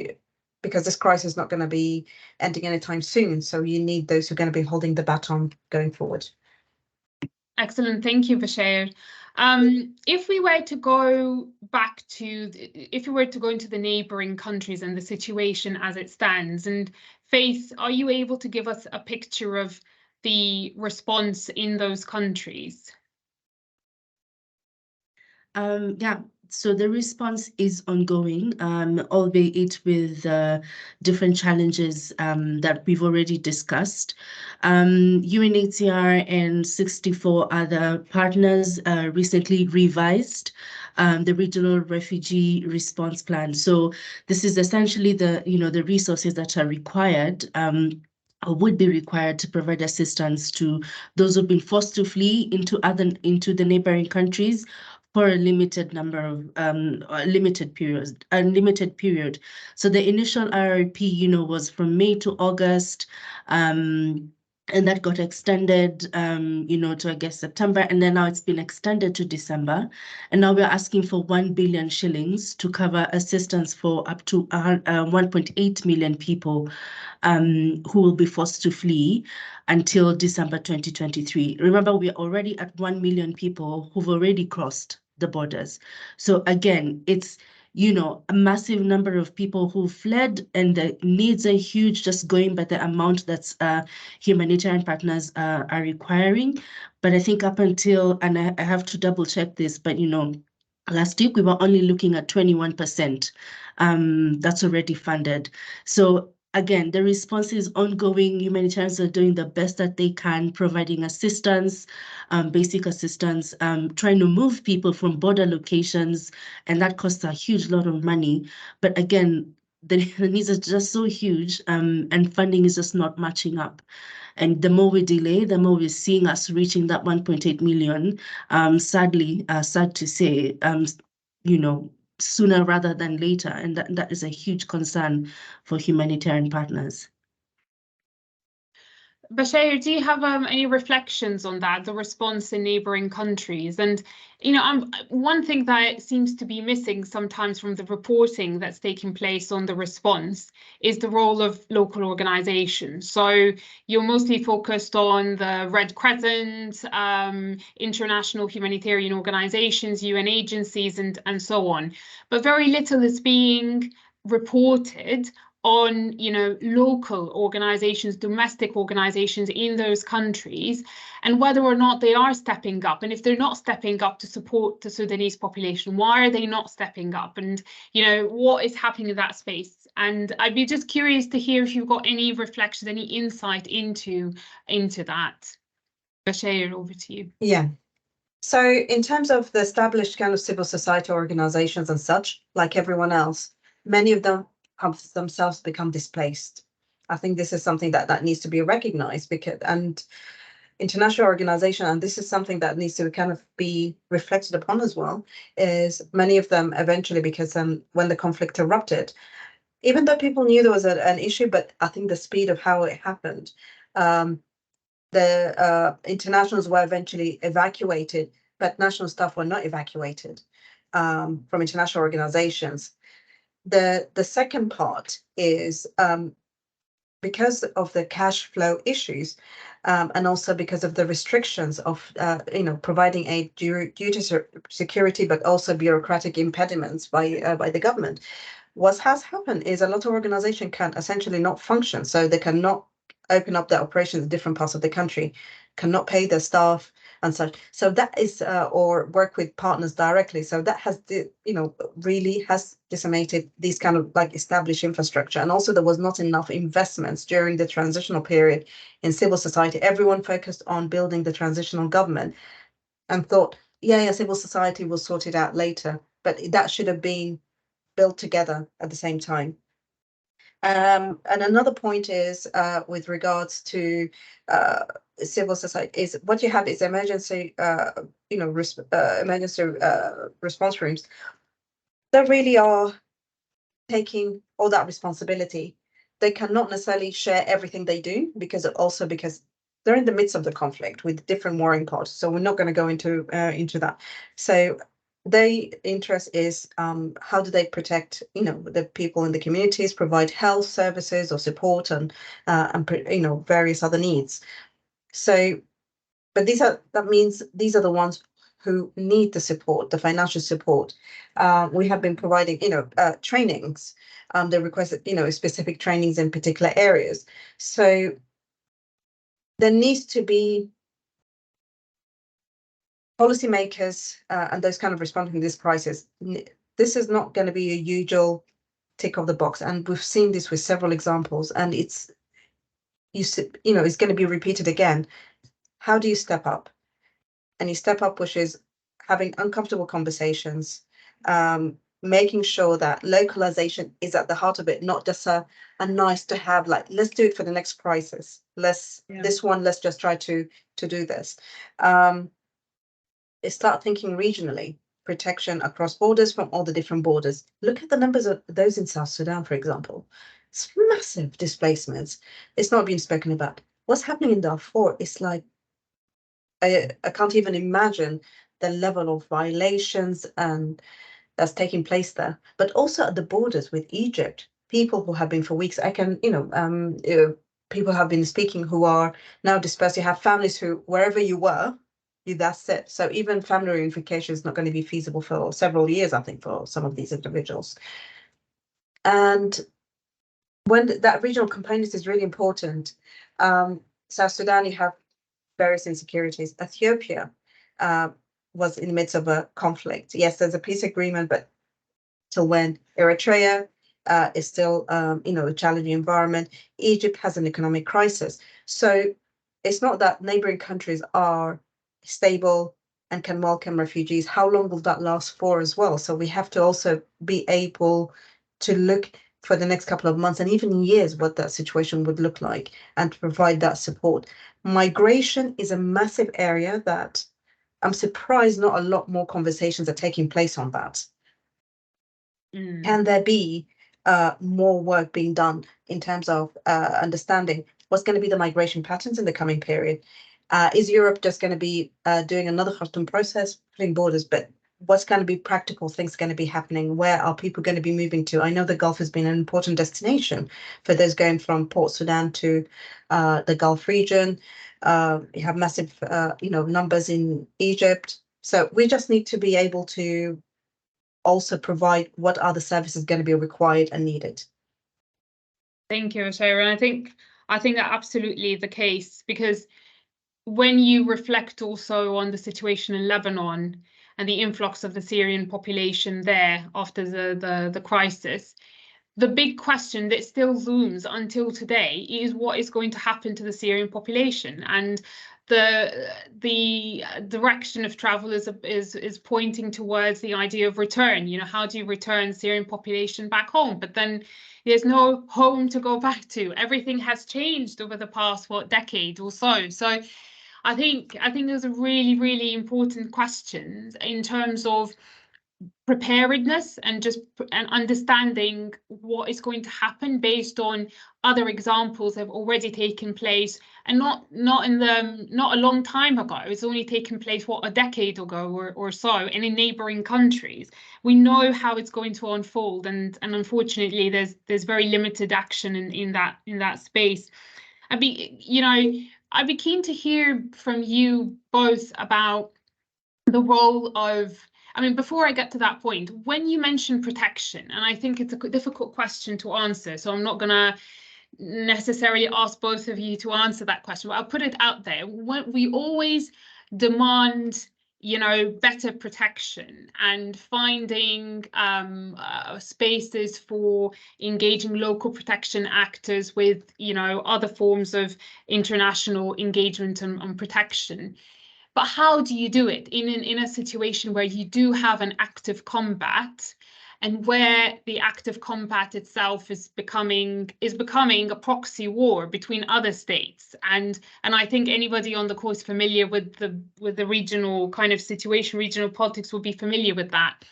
because this crisis is not going to be ending anytime soon, so you need those who are going to be holding the baton going forward. Excellent, thank you, Bashir. If we were to go into the neighbouring countries and the situation as it stands, and Faith, are you able to give us a picture of the response in those countries? Yeah, so the response is ongoing, albeit with different challenges that we've already discussed. UNHCR and 64 other partners recently revised the regional refugee response plan. So this is essentially the resources that are required or would be required to provide assistance to those who've been forced to flee into the neighboring countries for a limited number of limited period. So the initial RRP, was from May to August. And that got extended, to, I guess, September, and then now it's been extended to December. And now we're asking for 1 billion shillings to cover assistance for up to 1.8 million people who will be forced to flee until December 2023. Remember, we're already at 1 million people who've already crossed the borders. So again, it's a massive number of people who fled, and the needs are huge, just going by the amount that's humanitarian partners are requiring. But I think up until, and I have to double check this, but last week we were only looking at 21% that's already funded. So again, the response is ongoing. Humanitarians are doing the best that they can, providing assistance, basic assistance, trying to move people from border locations, and that costs a huge lot of money. But again, the needs are just so huge, and funding is just not matching up. And the more we delay, the more we're seeing us reaching that 1.8 million. Sadly, sad to say, sooner rather than later, and that is a huge concern for humanitarian partners. Bashir, do you have any reflections on that, the response in neighbouring countries? And, one thing that seems to be missing sometimes from the reporting that's taking place on the response is the role of local organisations. So you're mostly focused on the Red Crescent, international humanitarian organisations, UN agencies, and so on. But very little is being reported on local organizations, domestic organizations in those countries, and whether or not they are stepping up. And if they're not stepping up to support the Sudanese population, why are they not stepping up? And what is happening in that space? And I'd be just curious to hear if you've got any reflections, any insight into that. Bashir, over to you. Yeah. So in terms of the established kind of civil society organizations and such, like everyone else, many of them have themselves become displaced. I think this is something that needs to be recognized, and international organization, and this is something that needs to kind of be reflected upon as well, is many of them eventually, because when the conflict erupted, even though people knew there was an issue, but I think the speed of how it happened, the internationals were eventually evacuated, but national staff were not evacuated from international organizations. The second part is because of the cash flow issues, and also because of the restrictions of providing aid due to security, but also bureaucratic impediments by the government. What has happened is a lot of organizations can essentially not function, so they cannot open up their operations in different parts of the country, cannot pay their staff and such. So that is, or work with partners directly. So that has, really has decimated these kind of like established infrastructure. And also there was not enough investments during the transitional period in civil society. Everyone focused on building the transitional government and thought, yeah, civil society will sort it out later. But that should have been built together at the same time. And another point is with regards to civil society, is what you have is emergency, emergency response rooms that really are taking all that responsibility. They cannot necessarily share everything they do because they're in the midst of the conflict with different warring parties. So we're not going to go into that. So their interest is how do they protect the people in the communities, provide health services or support and various other needs. So but that means these are the ones who need the support, the financial support. We have been providing trainings. They requested specific trainings in particular areas. So there needs to be policymakers and those kind of responding to this crisis. This is not going to be a usual tick of the box, and we've seen this with several examples, and it's going to be repeated again. How do you step up? And you step up, which is having uncomfortable conversations, making sure that localization is at the heart of it, not just a nice to have, like, let's do it for the next crisis. Let's just try to do this. Start thinking regionally, protection across borders from all the different borders. Look at the numbers of those in South Sudan, for example. It's massive displacements. It's not being spoken about. what's happening in Darfur is like, I can't even imagine the level of violations and that's taking place there, but also at the borders with Egypt. People who have been for weeks, I can, people have been speaking who are now dispersed. You have families who, wherever you were, that's it. So even family reunification is not going to be feasible for several years, I think, for some of these individuals. And when that regional component is really important, South Sudan, you have various insecurities. Ethiopia was in the midst of a conflict. Yes, there's a peace agreement, but till when? Eritrea is still, a challenging environment. Egypt has an economic crisis. So it's not that neighboring countries are stable and can welcome refugees. How long will that last for as well? So we have to also be able to look for the next couple of months and even years what that situation would look like and to provide that support. Migration is a massive area that I'm surprised not a lot more conversations are taking place on that. Can there be more work being done in terms of understanding what's going to be the migration patterns in the coming period? Is Europe just going to be doing another Khartoum process, putting borders, but what's going to be practical things going to be happening? Where are people going to be moving to? I know the Gulf has been an important destination for those going from Port Sudan to the Gulf region. You have massive, numbers in Egypt. So we just need to be able to also provide what are the services going to be required and needed. Thank you, Sharon. I think that absolutely the case, because when you reflect also on the situation in Lebanon and the influx of the Syrian population there after the crisis, the big question that still looms until today is what is going to happen to the Syrian population. And the direction of travel is pointing towards the idea of return. How do you return the Syrian population back home? But then there's no home to go back to. Everything has changed over the past decade or so. So I think those are really, really important questions in terms of preparedness and understanding what is going to happen based on other examples that have already taken place, and not a long time ago. It's only taken place a decade ago or so, and in neighboring countries. We know how it's going to unfold, and unfortunately there's very limited action in that space. I'd be keen to hear from you both about the role of, before I get to that point, when you mention protection, and I think it's a difficult question to answer, so I'm not going to necessarily ask both of you to answer that question, but I'll put it out there. When we always demand, better protection and finding spaces for engaging local protection actors with, other forms of international engagement and protection. But how do you do it in a situation where you do have an active combat, and where the active combat itself is becoming a proxy war between other states? And I think anybody on the course familiar with the regional kind of situation, regional politics, will be familiar with that.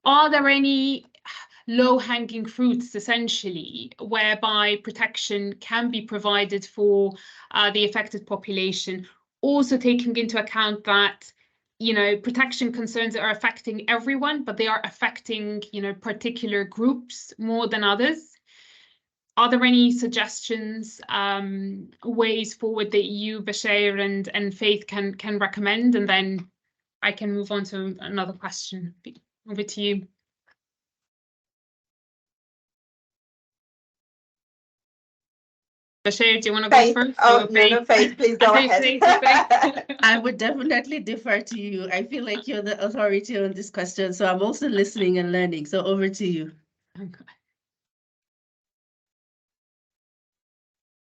Are there any low-hanging fruits, essentially, whereby protection can be provided for the affected population, also taking into account that, protection concerns are affecting everyone, but they are affecting, particular groups more than others? Are there any suggestions, ways forward that you, Bashir and Faith, can recommend? And then I can move on to another question. Over to you. Bashir, do you want to go first? Oh, no, Faith, please go ahead. I would definitely defer to you. I feel like you're the authority on this question, so I'm also listening and learning. So over to you. Okay.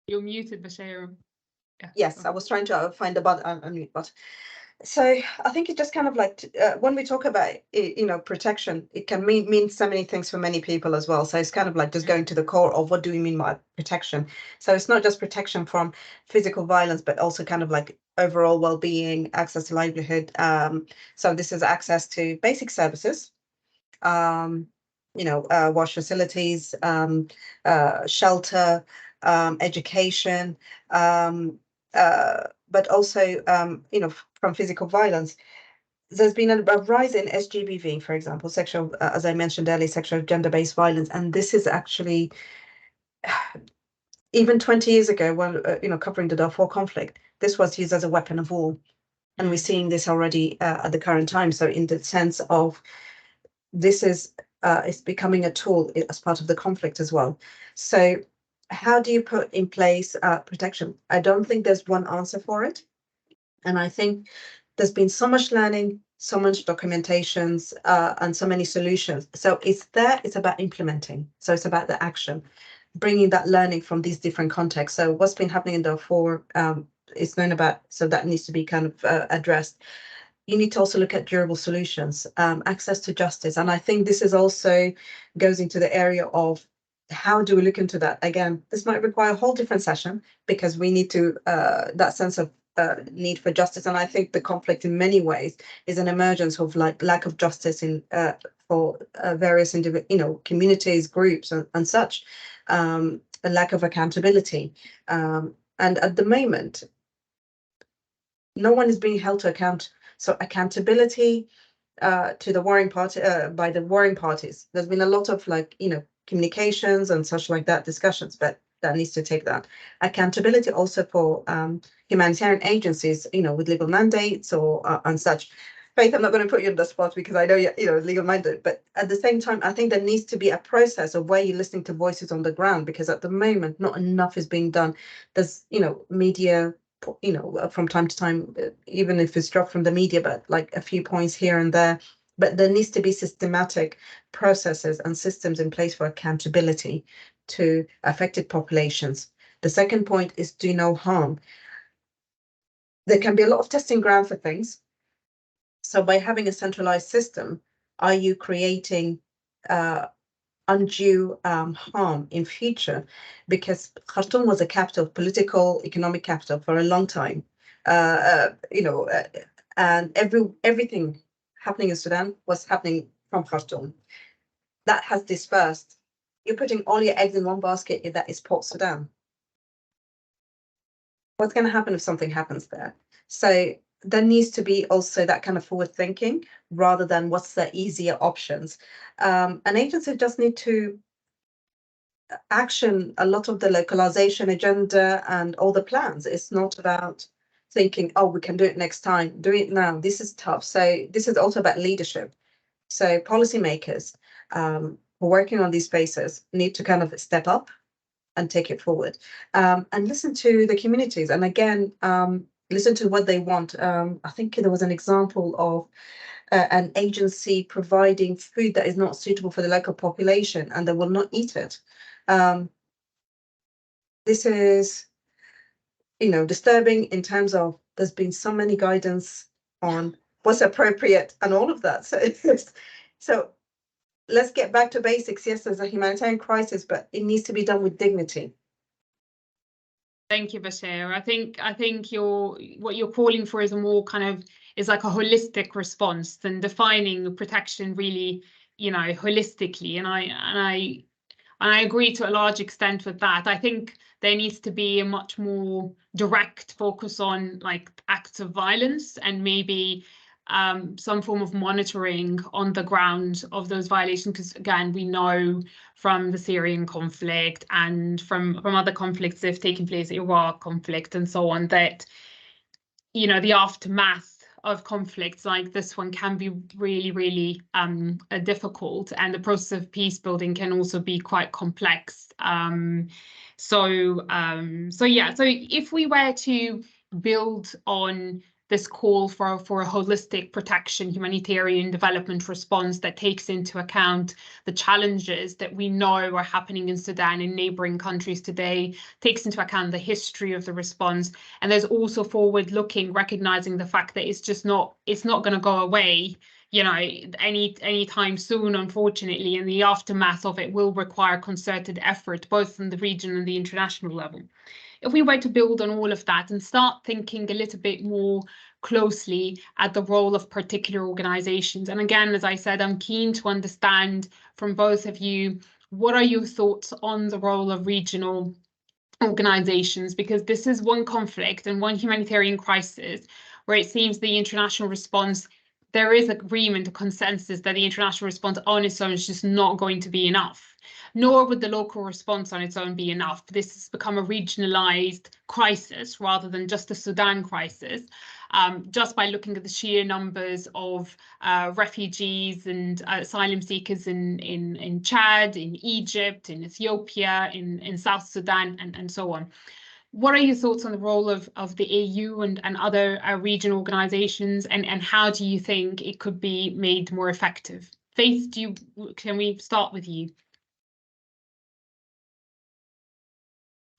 You're muted, Bashir. Yeah. Yes, I was trying to find the button, unmute button. So I think it just kind of like, when we talk about, protection, it can mean so many things for many people as well. So it's kind of like just going to the core of what do we mean by protection. So it's not just protection from physical violence, but also kind of like overall well-being, access to livelihood. So this is access to basic services, wash facilities, shelter, education, but also, from physical violence. There's been a rise in SGBV, for example, sexual, as I mentioned earlier, sexual gender-based violence. And this is actually, even 20 years ago, when, covering the Darfur conflict, this was used as a weapon of war. And we're seeing this already at the current time. So in the sense of this is, it's becoming a tool as part of the conflict as well. So how do you put in place protection? I don't think there's one answer for it. And I think there's been so much learning, so much documentations, and so many solutions. So it's there, it's about implementing. So it's about the action, bringing that learning from these different contexts. So what's been happening in Darfur is known about, so that needs to be kind of addressed. You need to also look at durable solutions, access to justice. And I think this is also goes into the area of how do we look into that? Again, this might require a whole different session, because we need to, that sense of need for justice. And I think the conflict in many ways is an emergence of like lack of justice in for various communities, groups, and such, a lack of accountability. And at the moment, no one is being held to account. So accountability to the warring party by the warring parties. There's been a lot of communications and such like that, discussions, but that needs to take that accountability also for humanitarian agencies, with legal mandates or and such. Faith, I'm not going to put you on the spot because I know you're legal minded, but at the same time, I think there needs to be a process of where you're listening to voices on the ground, because at the moment, not enough is being done. There's, media, from time to time, even if it's dropped from the media, but like a few points here and there. But there needs to be systematic processes and systems in place for accountability to affected populations. The second point is do no harm. There can be a lot of testing ground for things. So by having a centralized system, are you creating undue harm in future? Because Khartoum was a capital, political, economic capital for a long time. And everything happening in Sudan was happening from Khartoum. That has dispersed. You're putting all your eggs in one basket, that is Port Sudan. What's going to happen if something happens there? So there needs to be also that kind of forward thinking rather than what's the easier options. An agency just need to action a lot of the localization agenda and all the plans. It's not about thinking, oh, we can do it next time, do it now. This is tough. So this is also about leadership. So policymakers who are working on these spaces need to kind of step up and take it forward, and listen to the communities. And again, listen to what they want. I think there was an example of an agency providing food that is not suitable for the local population, and they will not eat it. This is, disturbing in terms of there's been so many guidance on what's appropriate and all of that. So let's get back to basics. Yes, there's a humanitarian crisis, but it needs to be done with dignity. Thank you, Bashir. I think what you're calling for is a more is like a holistic response than defining protection really, holistically. And I agree to a large extent with that. I think there needs to be a much more direct focus on like acts of violence and maybe some form of monitoring on the ground of those violations, because again, we know from the Syrian conflict and from other conflicts that have taken place, the Iraq conflict and so on, that the aftermath of conflicts like this one can be really, really difficult, and the process of peace building can also be quite complex. So if we were to build on this call for a holistic protection, humanitarian development response that takes into account the challenges that we know are happening in Sudan and neighbouring countries today, takes into account the history of the response, and there's also forward-looking, recognizing the fact that it's not going to go away, anytime soon, unfortunately, and the aftermath of it will require concerted effort, both from the region and the international level. If we were to build on all of that and start thinking a little bit more closely at the role of particular organizations, and again, as I said, I'm keen to understand from both of you, what are your thoughts on the role of regional organizations, because this is one conflict and one humanitarian crisis where it seems the international response, there is agreement, a consensus that the international response on its own is just not going to be enough, nor would the local response on its own be enough. This has become a regionalized crisis rather than just a Sudan crisis. Just by looking at the sheer numbers of refugees and asylum seekers in Chad, in Egypt, in Ethiopia, in South Sudan, and so on. What are your thoughts on the role of the AU and other regional organizations, and how do you think it could be made more effective? Faith, can we start with you?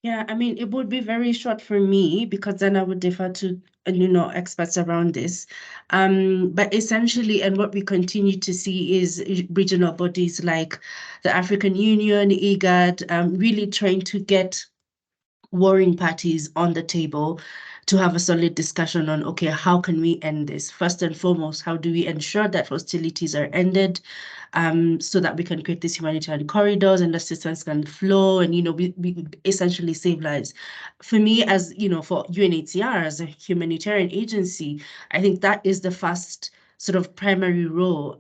Yeah, I mean, it would be very short for me because then I would defer to, experts around this. But essentially, and what we continue to see is regional bodies like the African Union, IGAD, really trying to get warring parties on the table to have a solid discussion on, okay, how can we end this? First and foremost, how do we ensure that hostilities are ended, so that we can create these humanitarian corridors and assistance can flow and, we essentially save lives. For me, as, for UNHCR as a humanitarian agency, I think that is the first sort of primary role.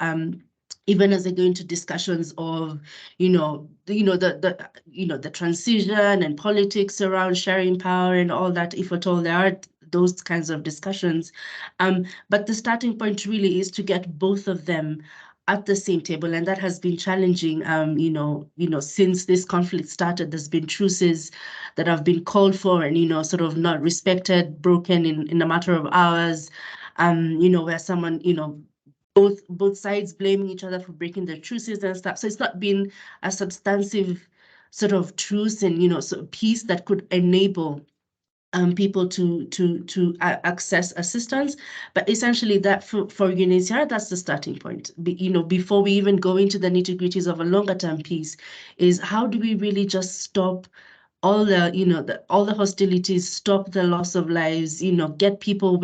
Even as they go into discussions of, the transition and politics around sharing power and all that, if at all there are those kinds of discussions. But the starting point really is to get both of them at the same table, and that has been challenging. Since this conflict started, there's been truces that have been called for and sort of not respected, broken in a matter of hours. Where someone both sides blaming each other for breaking their truces and stuff. So it's not been a substantive sort of truce and sort of peace that could enable people to access assistance. But essentially that for UNHCR, that's the starting point. Before we even go into the nitty-gritties of a longer term piece, is how do we really just stop all the hostilities, stop the loss of lives, get people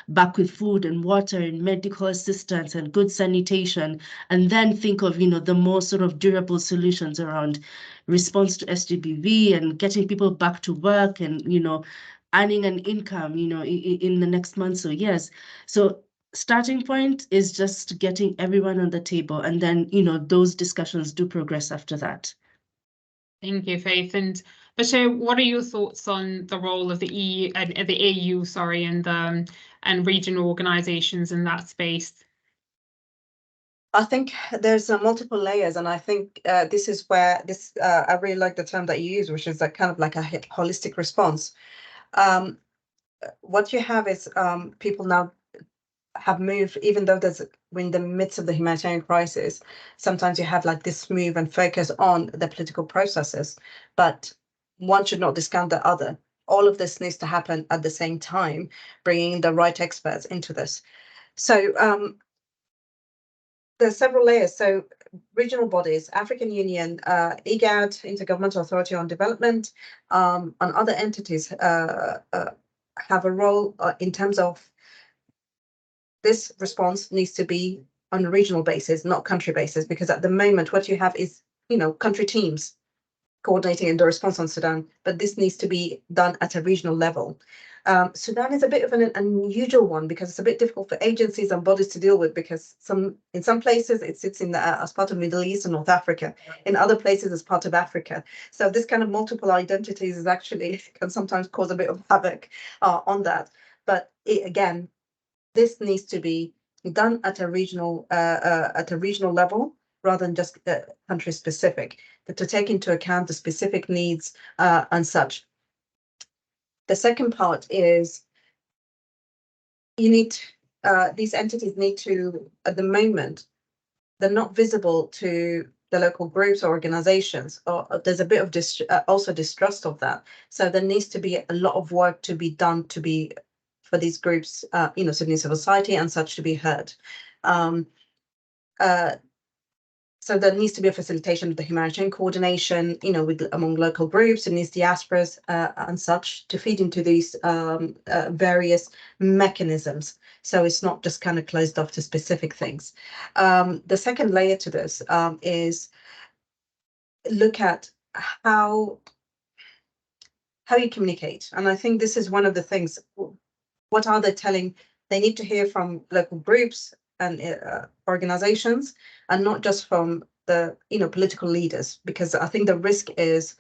back with food and water and medical assistance and good sanitation, and then think of, the more sort of durable solutions around response to SGBV and getting people back to work and, earning an income, in the next months or years. So starting point is just getting everyone on the table, and then, those discussions do progress after that. Thank you, Faith. And Bashir, what are your thoughts on the role of the EU and the AU, and regional organizations in that space? I think there's multiple layers, and I think this is where I really like the term that you use, which is kind of like a holistic response. What you have is people now have moved, even though we're in the midst of the humanitarian crisis, sometimes you have like this move and focus on the political processes, but one should not discount the other. All of this needs to happen at the same time, bringing the right experts into this. So there's several layers. So regional bodies, African Union, IGAD, Intergovernmental Authority on Development, and other entities have a role in terms of this response needs to be on a regional basis, not country basis, because at the moment what you have is, country teams coordinating in the response on Sudan, but this needs to be done at a regional level. Sudan is a bit of an unusual one because it's a bit difficult for agencies and bodies to deal with, because in some places it sits as part of Middle East and North Africa, in other places as part of Africa. So this kind of multiple identities is actually can sometimes cause a bit of havoc on that. But again, this needs to be done at a regional level rather than just country specific, but to take into account the specific needs and such. The second part is these entities need to, at the moment, they're not visible to the local groups or organizations, or there's a bit of also distrust of that. So there needs to be a lot of work to be done for these groups, Sudanese civil society and such, to be heard. So there needs to be a facilitation of the humanitarian coordination, among local groups and these diasporas and such, to feed into these various mechanisms. So it's not just kind of closed off to specific things. The second layer to this is look at how how you communicate. And I think this is one of the things. What are they telling? They need to hear from local groups and organizations, and not just from the political leaders, because I think the risk is,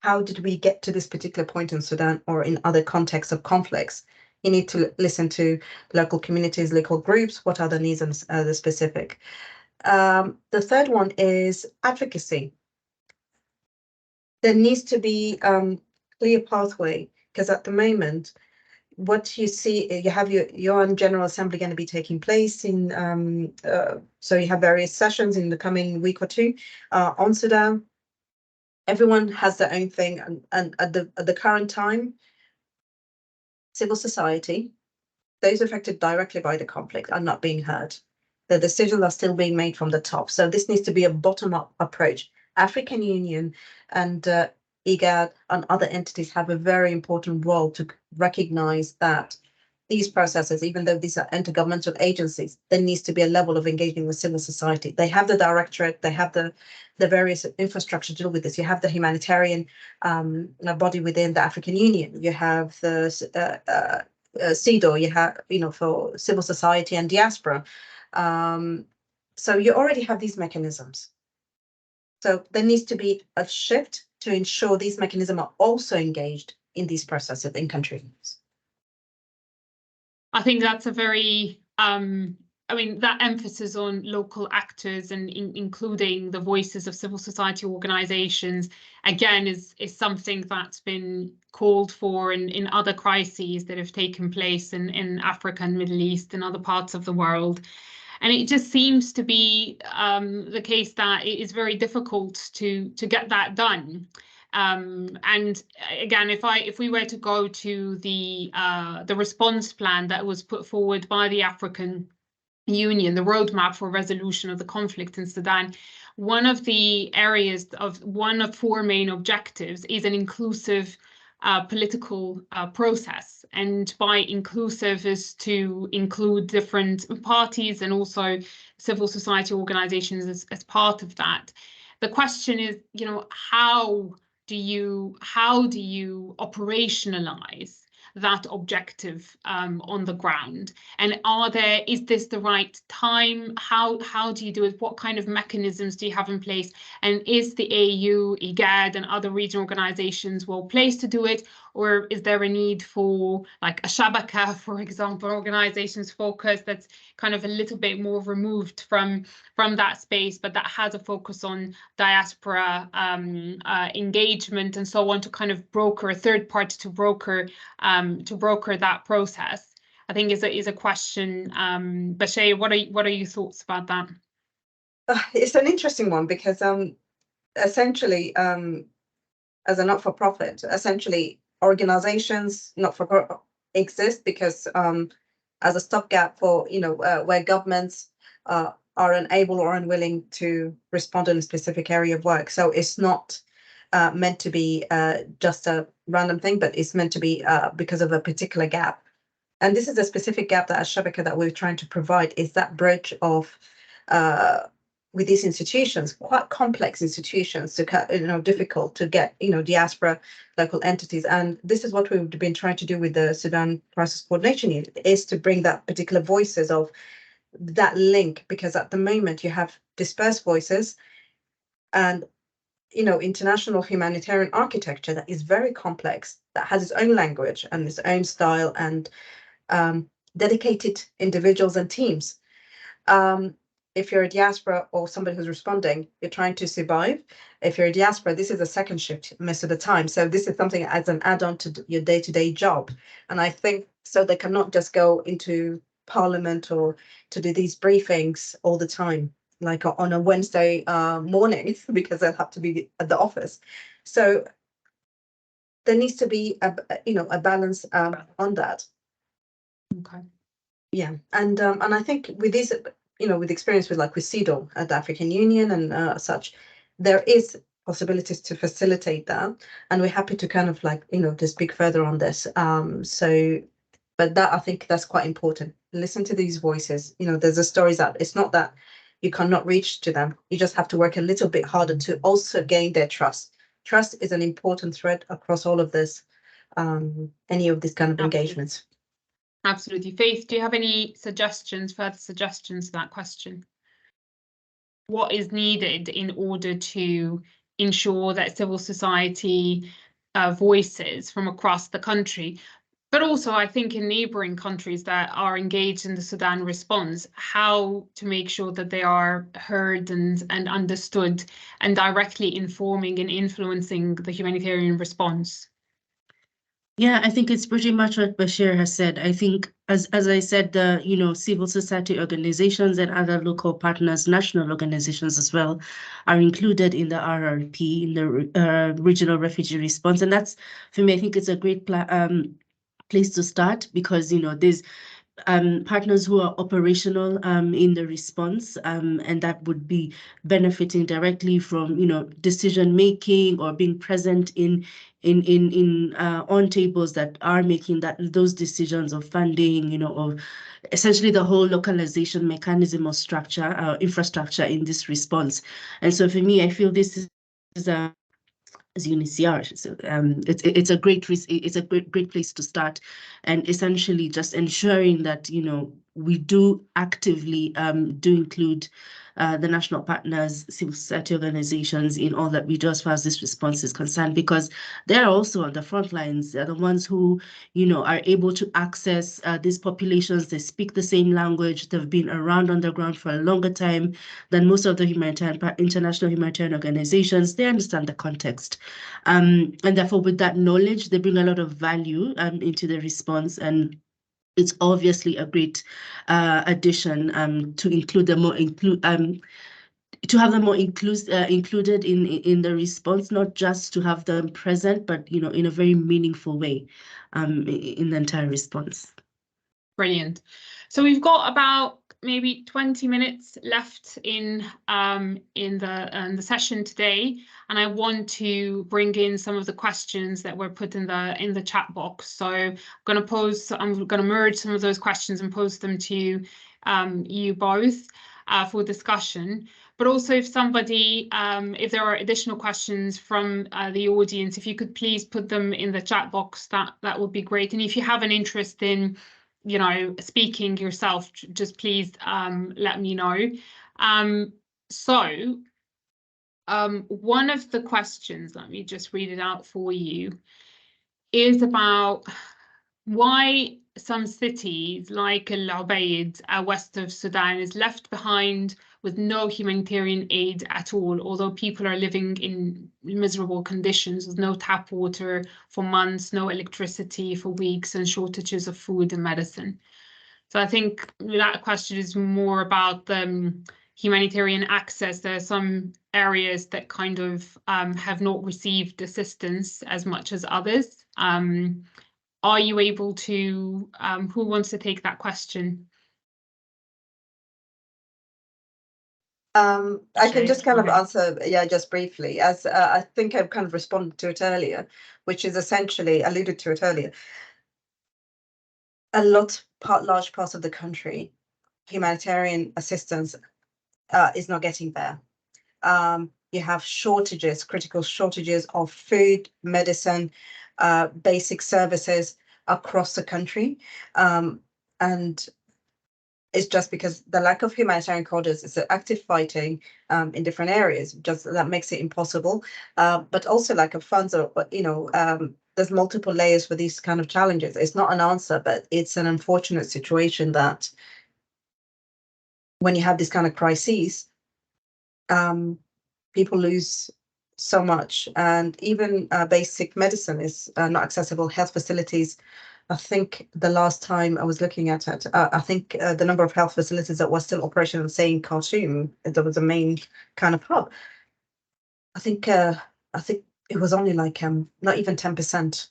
how did we get to this particular point in Sudan or in other contexts of conflicts? You need to listen to local communities, local groups. What are the needs and the specific? The third one is advocacy. There needs to be clear pathway, because at the moment, what you see, you have your UN General Assembly going to be taking place in, so you have various sessions in the coming week or two on Sudan. Everyone has their own thing, and at the current time, civil society, those affected directly by the conflict, are not being heard. The decisions are still being made from the top. So this needs to be a bottom-up approach. African Union and IGAD and other entities have a very important role to recognize that these processes, even though these are intergovernmental agencies, there needs to be a level of engaging with civil society. They have the directorate, they have the various infrastructure to deal with this. You have the humanitarian body within the African Union. You have the CEDAW, you have, for civil society and diaspora. So you already have these mechanisms. So there needs to be a shift to ensure these mechanisms are also engaged in these processes in countries. I think that's a very, that emphasis on local actors and including the voices of civil society organizations, again, is something that's been called for in other crises that have taken place in Africa and Middle East and other parts of the world. And it just seems to be the case that it is very difficult to get that done. And again, if we were to go to the response plan that was put forward by the African Union, the roadmap for resolution of the conflict in Sudan, one of the areas of one of four main objectives is an inclusive political process. And by inclusive is to include different parties and also civil society organizations as part of that. The question is, how do you operationalize that objective on the ground? And is this the right time? How do you do it? What kind of mechanisms do you have in place? And is the AU, IGAD, and other regional organizations well placed to do it? Or is there a need for, like, a Shabaka, for example, organizations focus that's kind of a little bit more removed from that space, but that has a focus on diaspora engagement and so on, to kind of broker, a third party to broker that process? I think is a question. Bashir, what are your thoughts about that? It's an interesting one, because essentially, as a not-for-profit, essentially organizations not-for-profit exist because as a stopgap for where governments are unable or unwilling to respond in a specific area of work. So it's not meant to be just a random thing, but it's meant to be because of a particular gap. And this is a specific gap that as Shabaka that we're trying to provide, is that bridge of with these institutions, quite complex institutions, to difficult to get diaspora local entities. And this is what we've been trying to do with the Sudan Crisis Coordination Unit, is to bring that particular voices of that link, because at the moment you have dispersed voices and international humanitarian architecture that is very complex, that has its own language and its own style and dedicated individuals and teams. If you're a diaspora or somebody who's responding, you're trying to survive. If you're a diaspora, this is a second shift most of the time. So this is something as an add-on to your day-to-day job. And I think so they cannot just go into Parliament or to do these briefings all the time, like on a Wednesday morning, because they'll have to be at the office. So there needs to be a balance on that. Okay. Yeah, and I think with these, with experience with CEDAW at the African Union and such, there is possibilities to facilitate that, and we're happy to kind of to speak further on this. But that, I think that's quite important. Listen to these voices. There's a stories that it's not that you cannot reach to them. You just have to work a little bit harder to also gain their trust, trust is an important thread across all of this, any of these kind of engagements. Absolutely. Faith, do you have any further suggestions to that question? What is needed in order to ensure that civil society voices from across the country, but also I think in neighbouring countries that are engaged in the Sudan response, how to make sure that they are heard and understood and directly informing and influencing the humanitarian response? Yeah, I think it's pretty much what Bashir has said. I think, as I said, the civil society organizations and other local partners, national organizations as well, are included in the RRP, in the regional refugee response, and that's, for me, I think it's a great place to start, because there's partners who are operational in the response, and that would be benefiting directly from decision making or being present in on tables that are making those decisions of funding, of essentially the whole localization mechanism or structure, infrastructure in this response. And so for me, I feel this is a as UNHCR. So it's a great place to start, and essentially just ensuring that we do actively do include the national partners, civil society organizations in all that we do as far as this response is concerned, because they're also on the front lines. They're the ones who are able to access these populations. They speak the same language. They've been around on the ground for a longer time than most of the international humanitarian organizations. They understand the context. And therefore, with that knowledge, they bring a lot of value into the response. And it's obviously a great addition to include them more to have them more included in the response, not just to have them present, but in a very meaningful way in the entire response. Brilliant. So we've got about maybe 20 minutes left in the session today, and I want to bring in some of the questions that were put in the chat box. So I'm going to merge some of those questions and post them to you both for discussion. But also, if there are additional questions from the audience, if you could please put them in the chat box, that would be great. And if you have an interest in speaking yourself, just please let me know. So one of the questions, let me just read it out for you, is about why some cities like Al Ubaid, west of Sudan, is left behind with no humanitarian aid at all, although people are living in miserable conditions with no tap water for months, no electricity for weeks, and shortages of food and medicine. So I think that question is more about the humanitarian access. There are some areas that kind of have not received assistance as much as others. Are you able to, who wants to take that question? I can just kind of answer, just briefly, as I think I've kind of responded to it earlier, which is essentially alluded to it earlier. Large parts of the country, humanitarian assistance is not getting there. You have shortages, critical shortages of food, medicine, basic services across the country. And it's just because the lack of humanitarian corridors is active fighting in different areas, that makes it impossible. But also lack of funds, or there's multiple layers for these kind of challenges. It's not an answer, but it's an unfortunate situation that when you have this kind of crises, people lose so much, and even basic medicine is not accessible. Health facilities, I think the last time I was looking at it, I think the number of health facilities that were still operational, say in Khartoum, that was the main kind of hub. I think it was only like not even 10%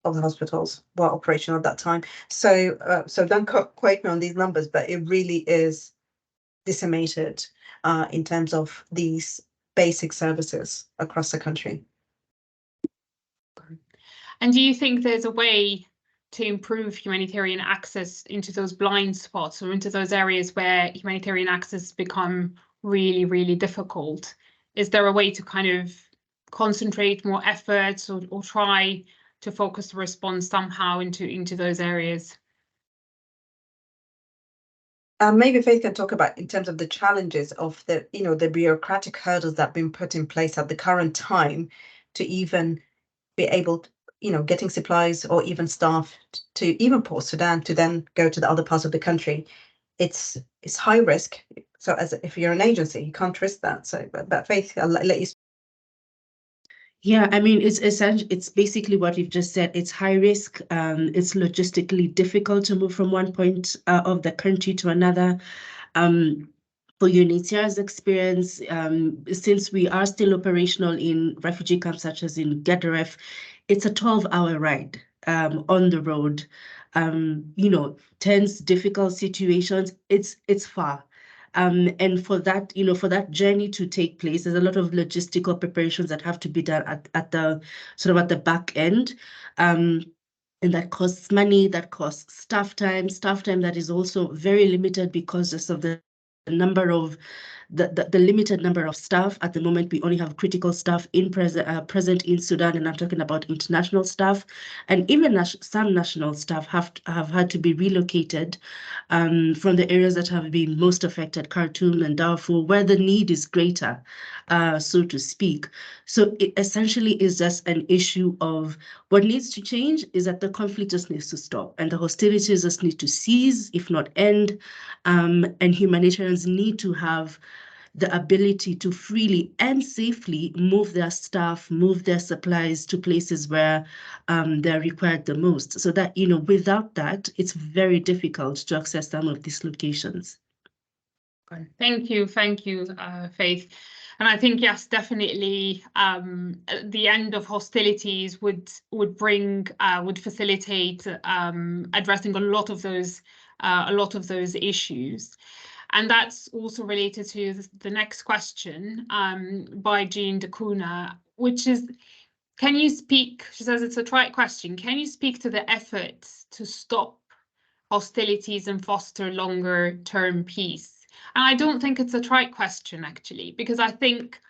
of the hospitals were operational at that time. So don't quote me on these numbers, but it really is decimated in terms of these basic services across the country. And do you think there's a way to improve humanitarian access into those blind spots, or into those areas where humanitarian access become really, really difficult? Is there a way to kind of concentrate more efforts or try to focus the response somehow into those areas? Maybe Faith can talk about in terms of the challenges of the bureaucratic hurdles that have been put in place at the current time to even be able to, getting supplies or even staff to even Port Sudan to then go to the other parts of the country. It's high risk. So if you're an agency, you can't risk that. So, but Faith, I'll let you. Yeah, I mean, it's basically what you've just said. It's high risk. It's logistically difficult to move from one point of the country to another. For UNHCR's experience, since we are still operational in refugee camps such as in Gedaref, it's a 12-hour ride on the road. Tense, difficult situations. It's far. And for that journey to take place, there's a lot of logistical preparations that have to be done at the back end. And that costs money, that costs staff time that is also very limited because just of the number of the limited number of staff. At the moment, we only have critical staff present in Sudan, and I'm talking about international staff, and even some national staff have had to be relocated from the areas that have been most affected, Khartoum and Darfur, where the need is greater, so to speak. So it essentially is just an issue of what needs to change is that the conflict just needs to stop, and the hostilities just need to cease, if not end, and humanitarians need to have the ability to freely and safely move their staff, move their supplies to places where they're required the most. So that, without that, it's very difficult to access some of these locations. Thank you, Faith. And I think, yes, definitely the end of hostilities would facilitate addressing a lot of those issues. And that's also related to the next question by Jean Dacuna, which is, can you speak, she says it's a trite question, can you speak to the efforts to stop hostilities and foster longer term peace? And I don't think it's a trite question, actually, because I think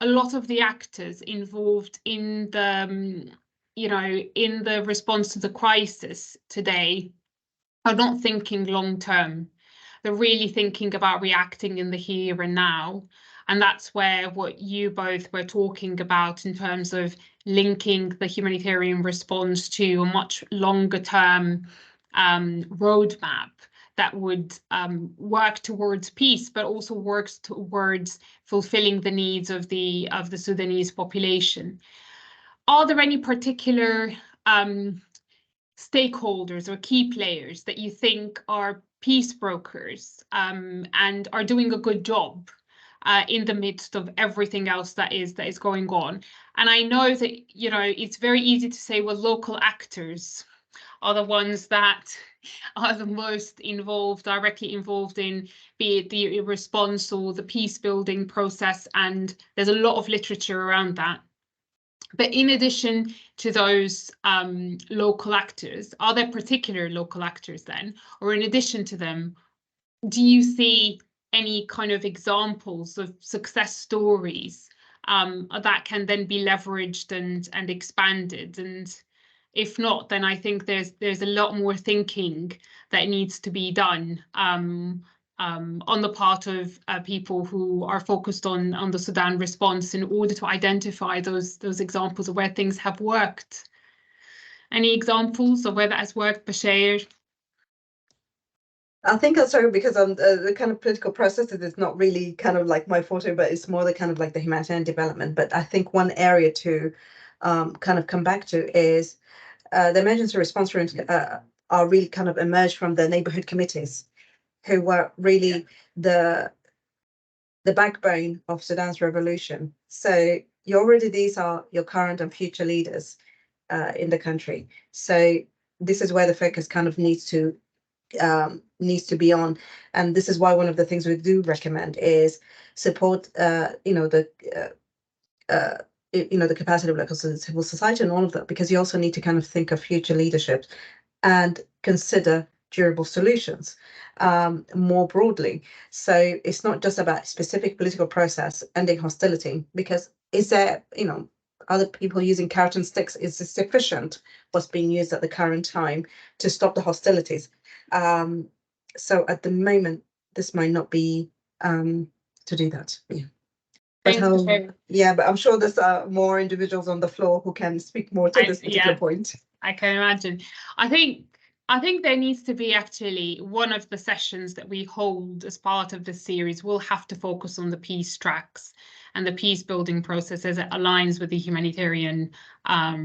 a lot of the actors involved in the, in the response to the crisis today are not thinking long term. They're really thinking about reacting in the here and now. And that's where what you both were talking about in terms of linking the humanitarian response to a much longer term roadmap that would work towards peace, but also works towards fulfilling the needs of the Sudanese population. Are there any particular stakeholders or key players that you think are peace brokers and are doing a good job in the midst of everything else that is going on? And I know that, it's very easy to say, well, local actors are the ones that are the most directly involved in, be it the response or the peace building process, and there's a lot of literature around that. But in addition to those local actors, are there particular local actors then, or in addition to them, do you see any kind of examples of success stories that can then be leveraged and expanded? And if not, then I think there's a lot more thinking that needs to be done on the part of people who are focused on the Sudan response in order to identify those examples of where things have worked. Any examples of where that has worked, Bashir? I think also because the kind of political processes is not really kind of like my forte, but it's more the kind of like the humanitarian development. But I think one area to kind of come back to is the emergency response rooms are really kind of emerged from the neighborhood committees, who were really the backbone of Sudan's revolution. So these are your current and future leaders in the country. So this is where the focus kind of needs to be on, and this is why one of the things we do recommend is support the capacity of local civil society and all of that, because you also need to kind of think of future leadership and consider durable solutions more broadly. So it's not just about specific political process ending hostility, because is there other people using carrot and sticks is sufficient what's being used at the current time to stop the hostilities. So at the moment, this might not be to do that. Yeah. But but I'm sure there's more individuals on the floor who can speak more to this particular point. I can imagine. I think there needs to be actually one of the sessions that we hold as part of this series will have to focus on the peace tracks and the peace building process as it aligns with the humanitarian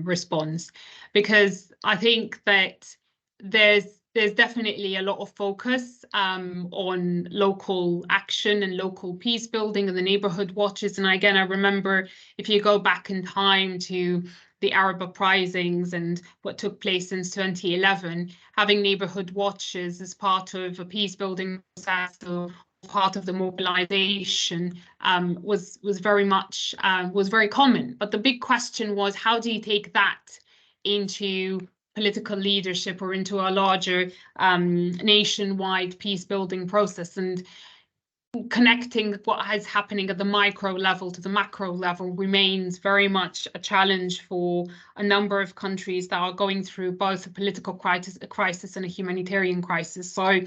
response, because I think that there's definitely a lot of focus on local action and local peace building and the neighborhood watches. And again, I remember if you go back in time to the Arab uprisings and what took place since 2011, having neighborhood watches as part of a peace building process or part of the mobilization was very common. But the big question was, how do you take that into political leadership or into a larger nationwide peace building process? And connecting what is happening at the micro level to the macro level remains very much a challenge for a number of countries that are going through both a political crisis and a humanitarian crisis. So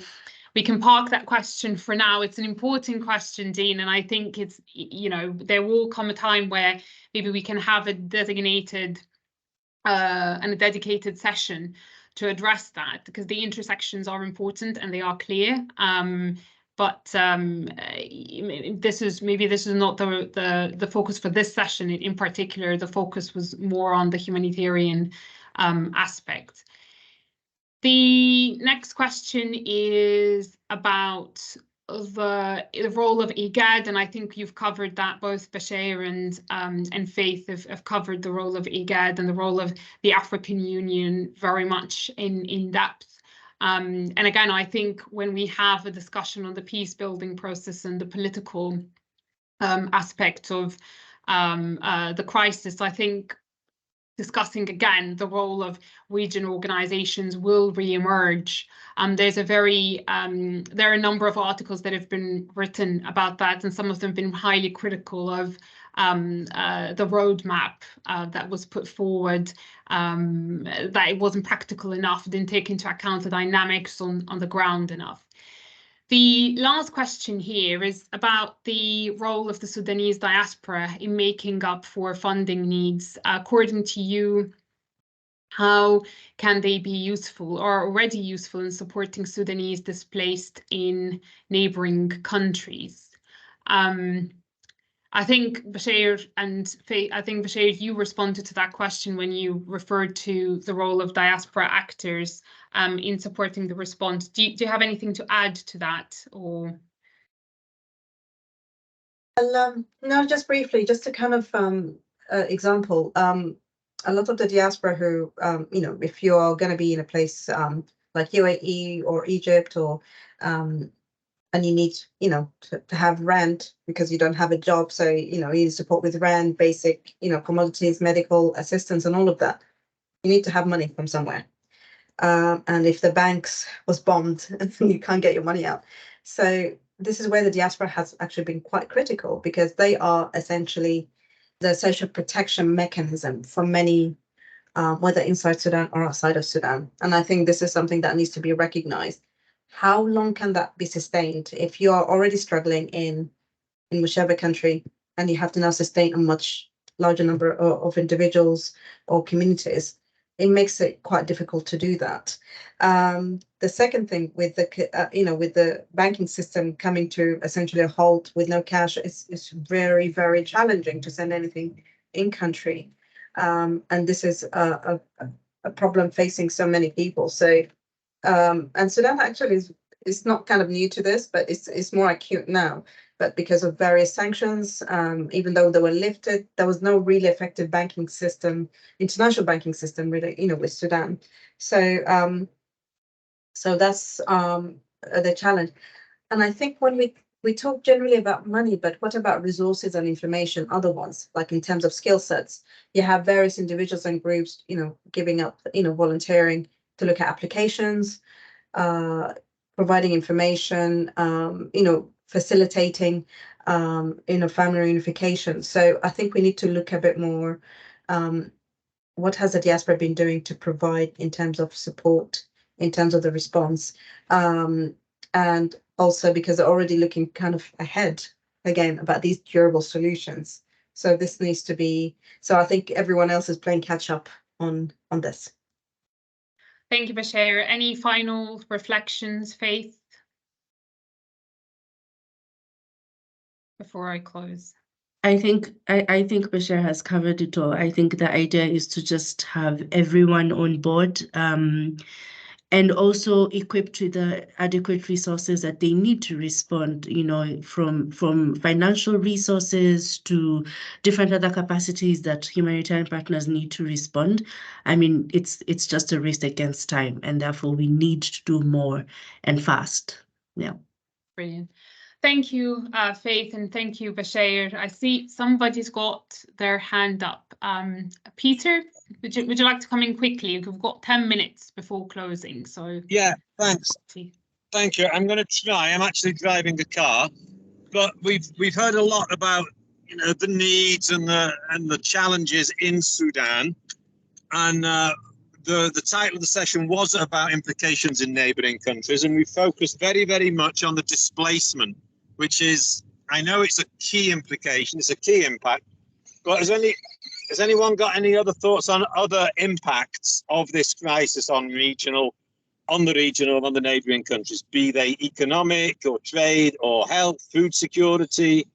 we can park that question for now. It's an important question, Dean, and I think it's, there will come a time where maybe we can have a designated and a dedicated session to address that, because the intersections are important and they are clear. But this is not the focus for this session in particular. The focus was more on the humanitarian aspect. The next question is about the role of IGAD, and I think you've covered that. Both Bashir and Faith have covered the role of IGAD and the role of the African Union very much in depth. And again, I think when we have a discussion on the peace building process and the political aspect of the crisis, I think discussing again the role of region organizations will re-emerge. There are a number of articles that have been written about that, and some of them have been highly critical of the roadmap that was put forward, that it wasn't practical enough, didn't take into account the dynamics on the ground enough. The last question here is about the role of the Sudanese diaspora in making up for funding needs. According to you, how can they be useful or already useful in supporting Sudanese displaced in neighbouring countries? I think Bashir and Faith, Bashir, you responded to that question when you referred to the role of diaspora actors in supporting the response. Do you have anything to add to that, or? Well, no, just briefly, just a kind of example. A lot of the diaspora who, if you are going to be in a place like UAE or Egypt, or and you need, to have rent because you don't have a job, so you need support with rent, basic, commodities, medical assistance, and all of that. You need to have money from somewhere. And if the banks was bombed, you can't get your money out. So this is where the diaspora has actually been quite critical, because they are essentially the social protection mechanism for many, whether inside Sudan or outside of Sudan. And I think this is something that needs to be recognized. How long can that be sustained? If you are already struggling in whichever country, and you have to now sustain a much larger number of individuals or communities, it makes it quite difficult to do that. The second thing with with the banking system coming to essentially a halt with no cash, it's very, very challenging to send anything in country. And this is a problem facing so many people. So, and Sudan actually is not kind of new to this, but it's more acute now. But because of various sanctions, even though they were lifted, there was no really effective banking system, international banking system, really, with Sudan. So, so that's the challenge. And I think when we talk generally about money, but what about resources and information, other ones, like in terms of skill sets? You have various individuals and groups, giving up, volunteering to look at applications, providing information, facilitating, family reunification. So I think we need to look a bit more what has the diaspora been doing to provide in terms of support, in terms of the response, and also because they're already looking kind of ahead again about these durable solutions. So this needs to be, so I think everyone else is playing catch up on this. Thank you, Bashir. Any final reflections, Faith, before I close? I think Bashir has covered it all. I think the idea is to just have everyone on board, and also equipped with the adequate resources that they need to respond, you know, from financial resources to different other capacities that humanitarian partners need to respond. I mean, it's just a race against time, and therefore we need to do more and fast. Yeah. Brilliant. Thank you, Faith, and thank you, Bashir. I see somebody's got their hand up. Peter, would you like to come in quickly? We've got 10 minutes before closing, so. Yeah, thanks. Thank you. I'm going to try. I'm actually driving a car, but we've heard a lot about, you know, the needs and the challenges in Sudan, and the title of the session was about implications in neighbouring countries, and we focused very, very much on the displacement, which is, I know it's a key implication, it's a key impact, but has anyone got any other thoughts on other impacts of this crisis on the regional, on the neighbouring countries, be they economic or trade or health, food security,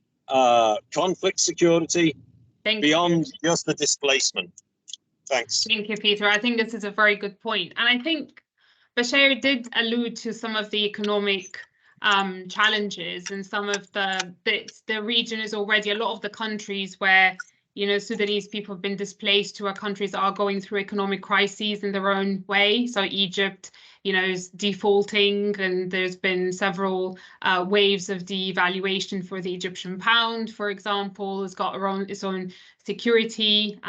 conflict security, beyond just the displacement? Thanks. Thank you, Peter. I think this is a very good point. And I think Bashir did allude to some of the economic challenges, and some of the region is already, a lot of the countries where, you know, Sudanese people have been displaced to, are countries that are going through economic crises in their own way. So Egypt, you know, is defaulting, and there's been several waves of devaluation for the Egyptian pound, for example. It's got its own security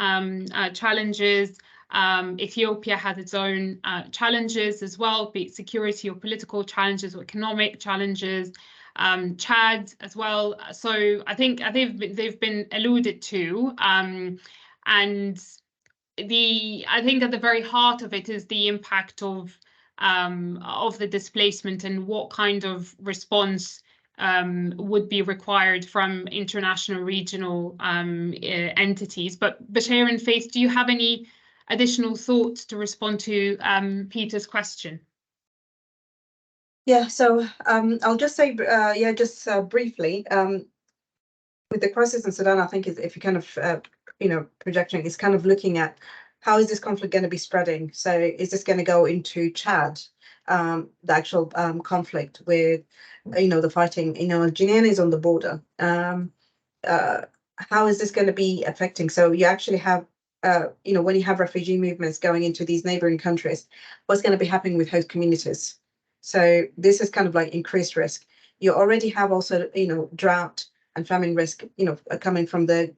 challenges. Ethiopia has its own challenges as well, be it security or political challenges or economic challenges. Chad as well. So I think they've been alluded to, and I think at the very heart of it is the impact of the displacement, and what kind of response would be required from international, regional entities. But Bashir and Faith, do you have any additional thoughts to respond to Peter's question? Yeah, so I'll just say, briefly, with the crisis in Sudan, I think if you kind of, projecting, is kind of looking at how is this conflict going to be spreading? So is this going to go into Chad, the actual conflict with, the fighting, Guinea is on the border. How is this going to be affecting? So you actually have, when you have refugee movements going into these neighboring countries, what's going to be happening with host communities? So this is kind of like increased risk. You already have also, drought and famine risk, coming from the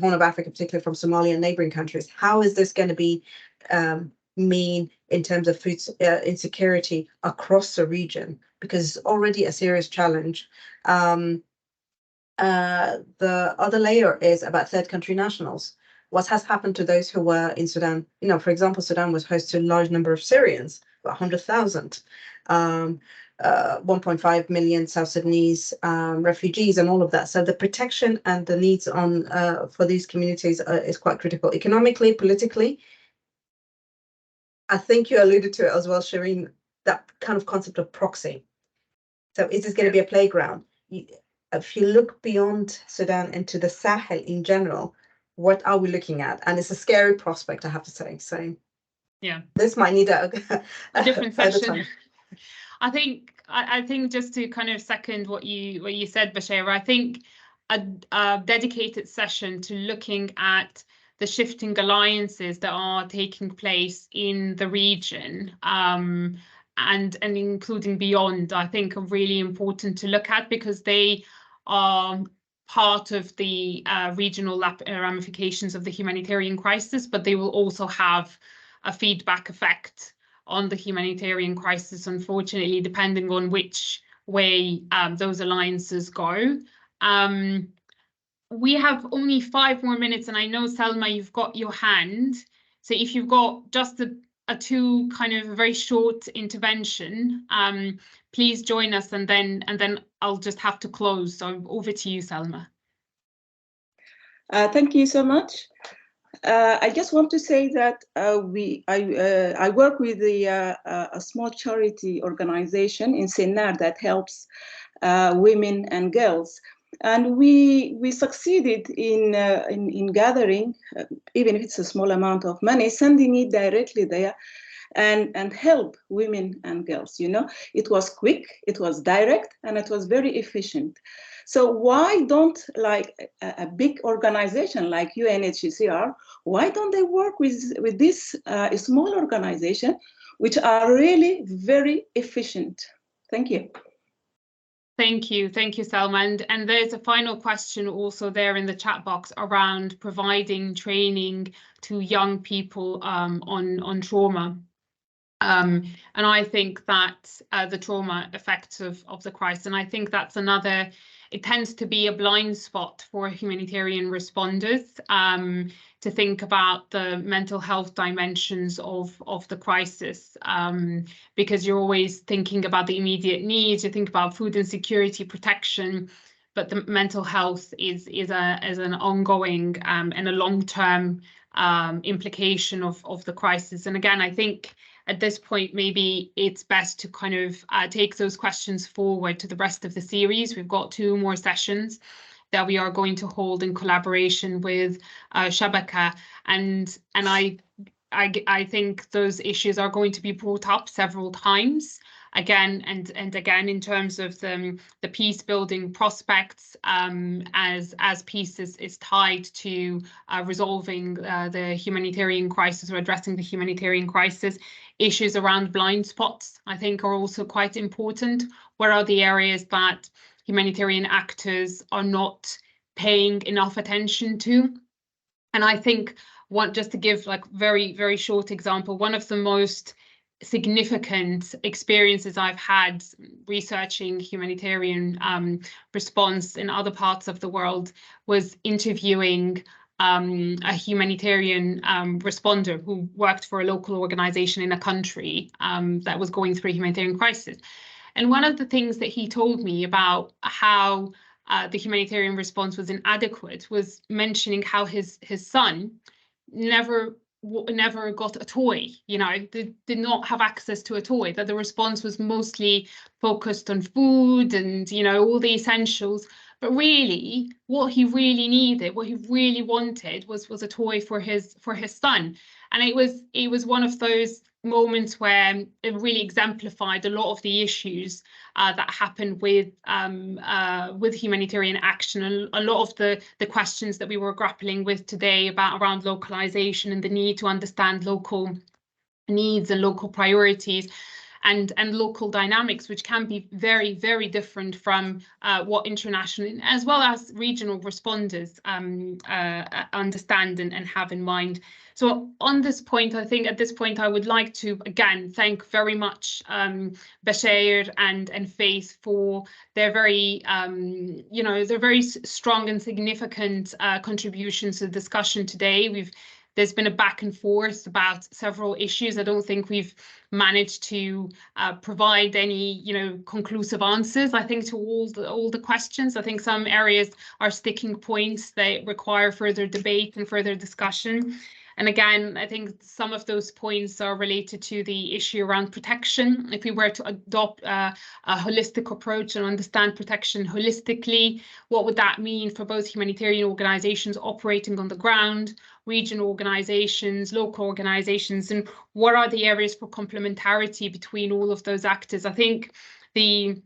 Horn of Africa, particularly from Somalia and neighboring countries. How is this going to be mean in terms of food insecurity across the region? Because it's already a serious challenge. The other layer is about third country nationals. What has happened to those who were in Sudan? For example, Sudan was host to a large number of Syrians, about 100,000. 1.5 million South Sudanese refugees and all of that. So the protection and the needs for these communities is quite critical. Economically, politically, I think you alluded to it as well, Shireen, that kind of concept of proxy. So is this going to be a playground? If you look beyond Sudan into the Sahel in general, what are we looking at? And it's a scary prospect, I have to say. So yeah, this might need a different session. I think just to kind of second what you said, Bashir, I think a dedicated session to looking at the shifting alliances that are taking place in the region, and including beyond, I think are really important to look at, because they are part of the regional ramifications of the humanitarian crisis, but they will also have a feedback effect on the humanitarian crisis, unfortunately, depending on which way those alliances go. we have only 5 more minutes, and I know, Selma, you've got your hand. So if you've got just a two kind of very short intervention, please join us, and then I'll just have to close. So over to you, Selma. Thank you so much. I just want to say that I work with a small charity organization in Sennar that helps women and girls, and we succeeded in gathering, even if it's a small amount of money, sending it directly there, and help women and girls. You know, it was quick, it was direct, and it was very efficient. So why don't, like a big organization like UNHCR, why don't they work with this small organization, which are really very efficient? Thank you. Thank you, Selma. And there's a final question also there in the chat box around providing training to young people on trauma. And I think that the trauma effects of the crisis, and I think that's another, it tends to be a blind spot for humanitarian responders, to think about the mental health dimensions of the crisis, because you're always thinking about the immediate needs, you think about food insecurity, protection, but the mental health is an ongoing and a long-term implication of the crisis. And again, I think at this point, maybe it's best to kind of take those questions forward to the rest of the series. We've got 2 more sessions that we are going to hold in collaboration with Shabaka, and I think those issues are going to be brought up several times again and again in terms of the peace building prospects, as peace is tied to resolving the humanitarian crisis or addressing the humanitarian crisis. Issues around blind spots, I think, are also quite important. Where are the areas that humanitarian actors are not paying enough attention to? And I think, just to give like very, very short example, one of the most significant experiences I've had researching humanitarian response in other parts of the world was interviewing a humanitarian responder who worked for a local organization in a country that was going through a humanitarian crisis. And one of the things that he told me about how the humanitarian response was inadequate was mentioning how his son never got a toy, you know, did not have access to a toy, that the response was mostly focused on food and, you know, all the essentials. But really, what he really needed, what he really wanted was a toy for his son. And it was one of those moments where it really exemplified a lot of the issues that happen with humanitarian action, and a lot of the questions that we were grappling with today around localization and the need to understand local needs and local priorities and local dynamics, which can be very, very different from what international as well as regional responders understand and have in mind. So on this point, I think at this point, I would like to again thank very much Bashir and Faith for their very, you know, their very strong and significant contributions to the discussion today. There's been a back and forth about several issues. I don't think we've managed to provide any, you know, conclusive answers, I think, to all the questions. I think some areas are sticking points that require further debate and further discussion. And again, I think some of those points are related to the issue around protection. If we were to adopt a holistic approach and understand protection holistically, what would that mean for both humanitarian organizations operating on the ground, regional organizations, local organizations, and what are the areas for complementarity between all of those actors? I think the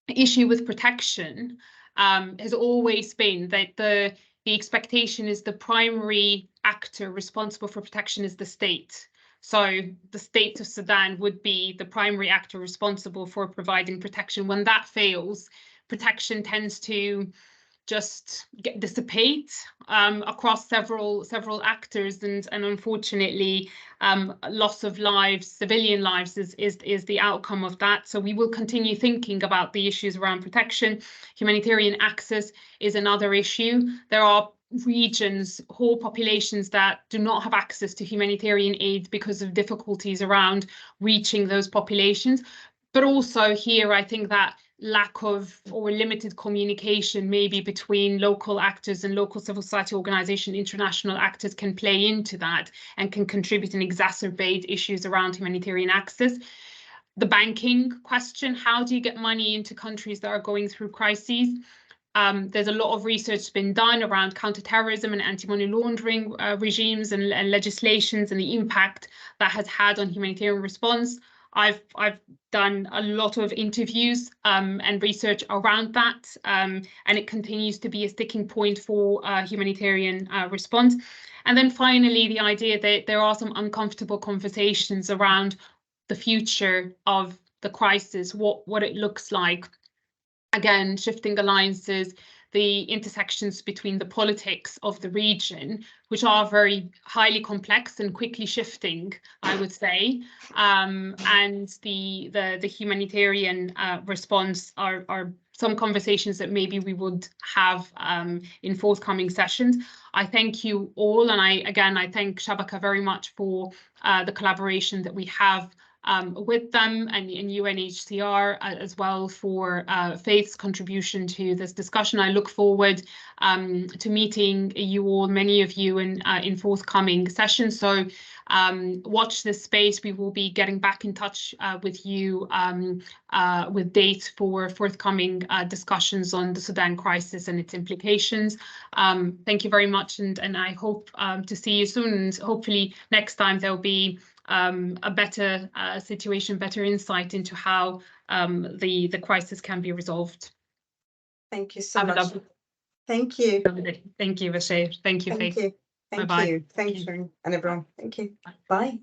issue with protection has always been that the expectation is the primary actor responsible for protection is the state. So the state of Sudan would be the primary actor responsible for providing protection. When that fails, protection tends to just dissipate across several actors, and unfortunately loss of lives, civilian lives, is the outcome of that. So we will continue thinking about the issues around protection. Humanitarian access is another issue. There are regions, whole populations that do not have access to humanitarian aid because of difficulties around reaching those populations. But also here, I think that lack of or limited communication maybe between local actors and local civil society organization, international actors, can play into that and can contribute and exacerbate issues around humanitarian access. The banking question, how do you get money into countries that are going through crises? There's a lot of research been done around counterterrorism and anti-money laundering regimes and legislations, and the impact that has had on humanitarian response. I've done a lot of interviews and research around that, and it continues to be a sticking point for humanitarian response. And then finally, the idea that there are some uncomfortable conversations around the future of the crisis, what it looks like. Again, shifting alliances, the intersections between the politics of the region, which are very highly complex and quickly shifting, I would say, and the humanitarian response are some conversations that maybe we would have in forthcoming sessions. I thank you all, and I thank Shabaka very much for the collaboration that we have with them, and UNHCR as well for Faith's contribution to this discussion. I look forward to meeting you all, many of you, in forthcoming sessions. So watch this space. We will be getting back in touch with you with dates for forthcoming discussions on the Sudan crisis and its implications. Thank you very much, and I hope to see you soon. And hopefully next time there'll be a better situation, better insight into how the crisis can be resolved. Thank you so much. Thank you. Thank you, Bashir. Thank you, Faith. Thank you. Thank Bye-bye. you. Thank you, and everyone. Thank you. Bye.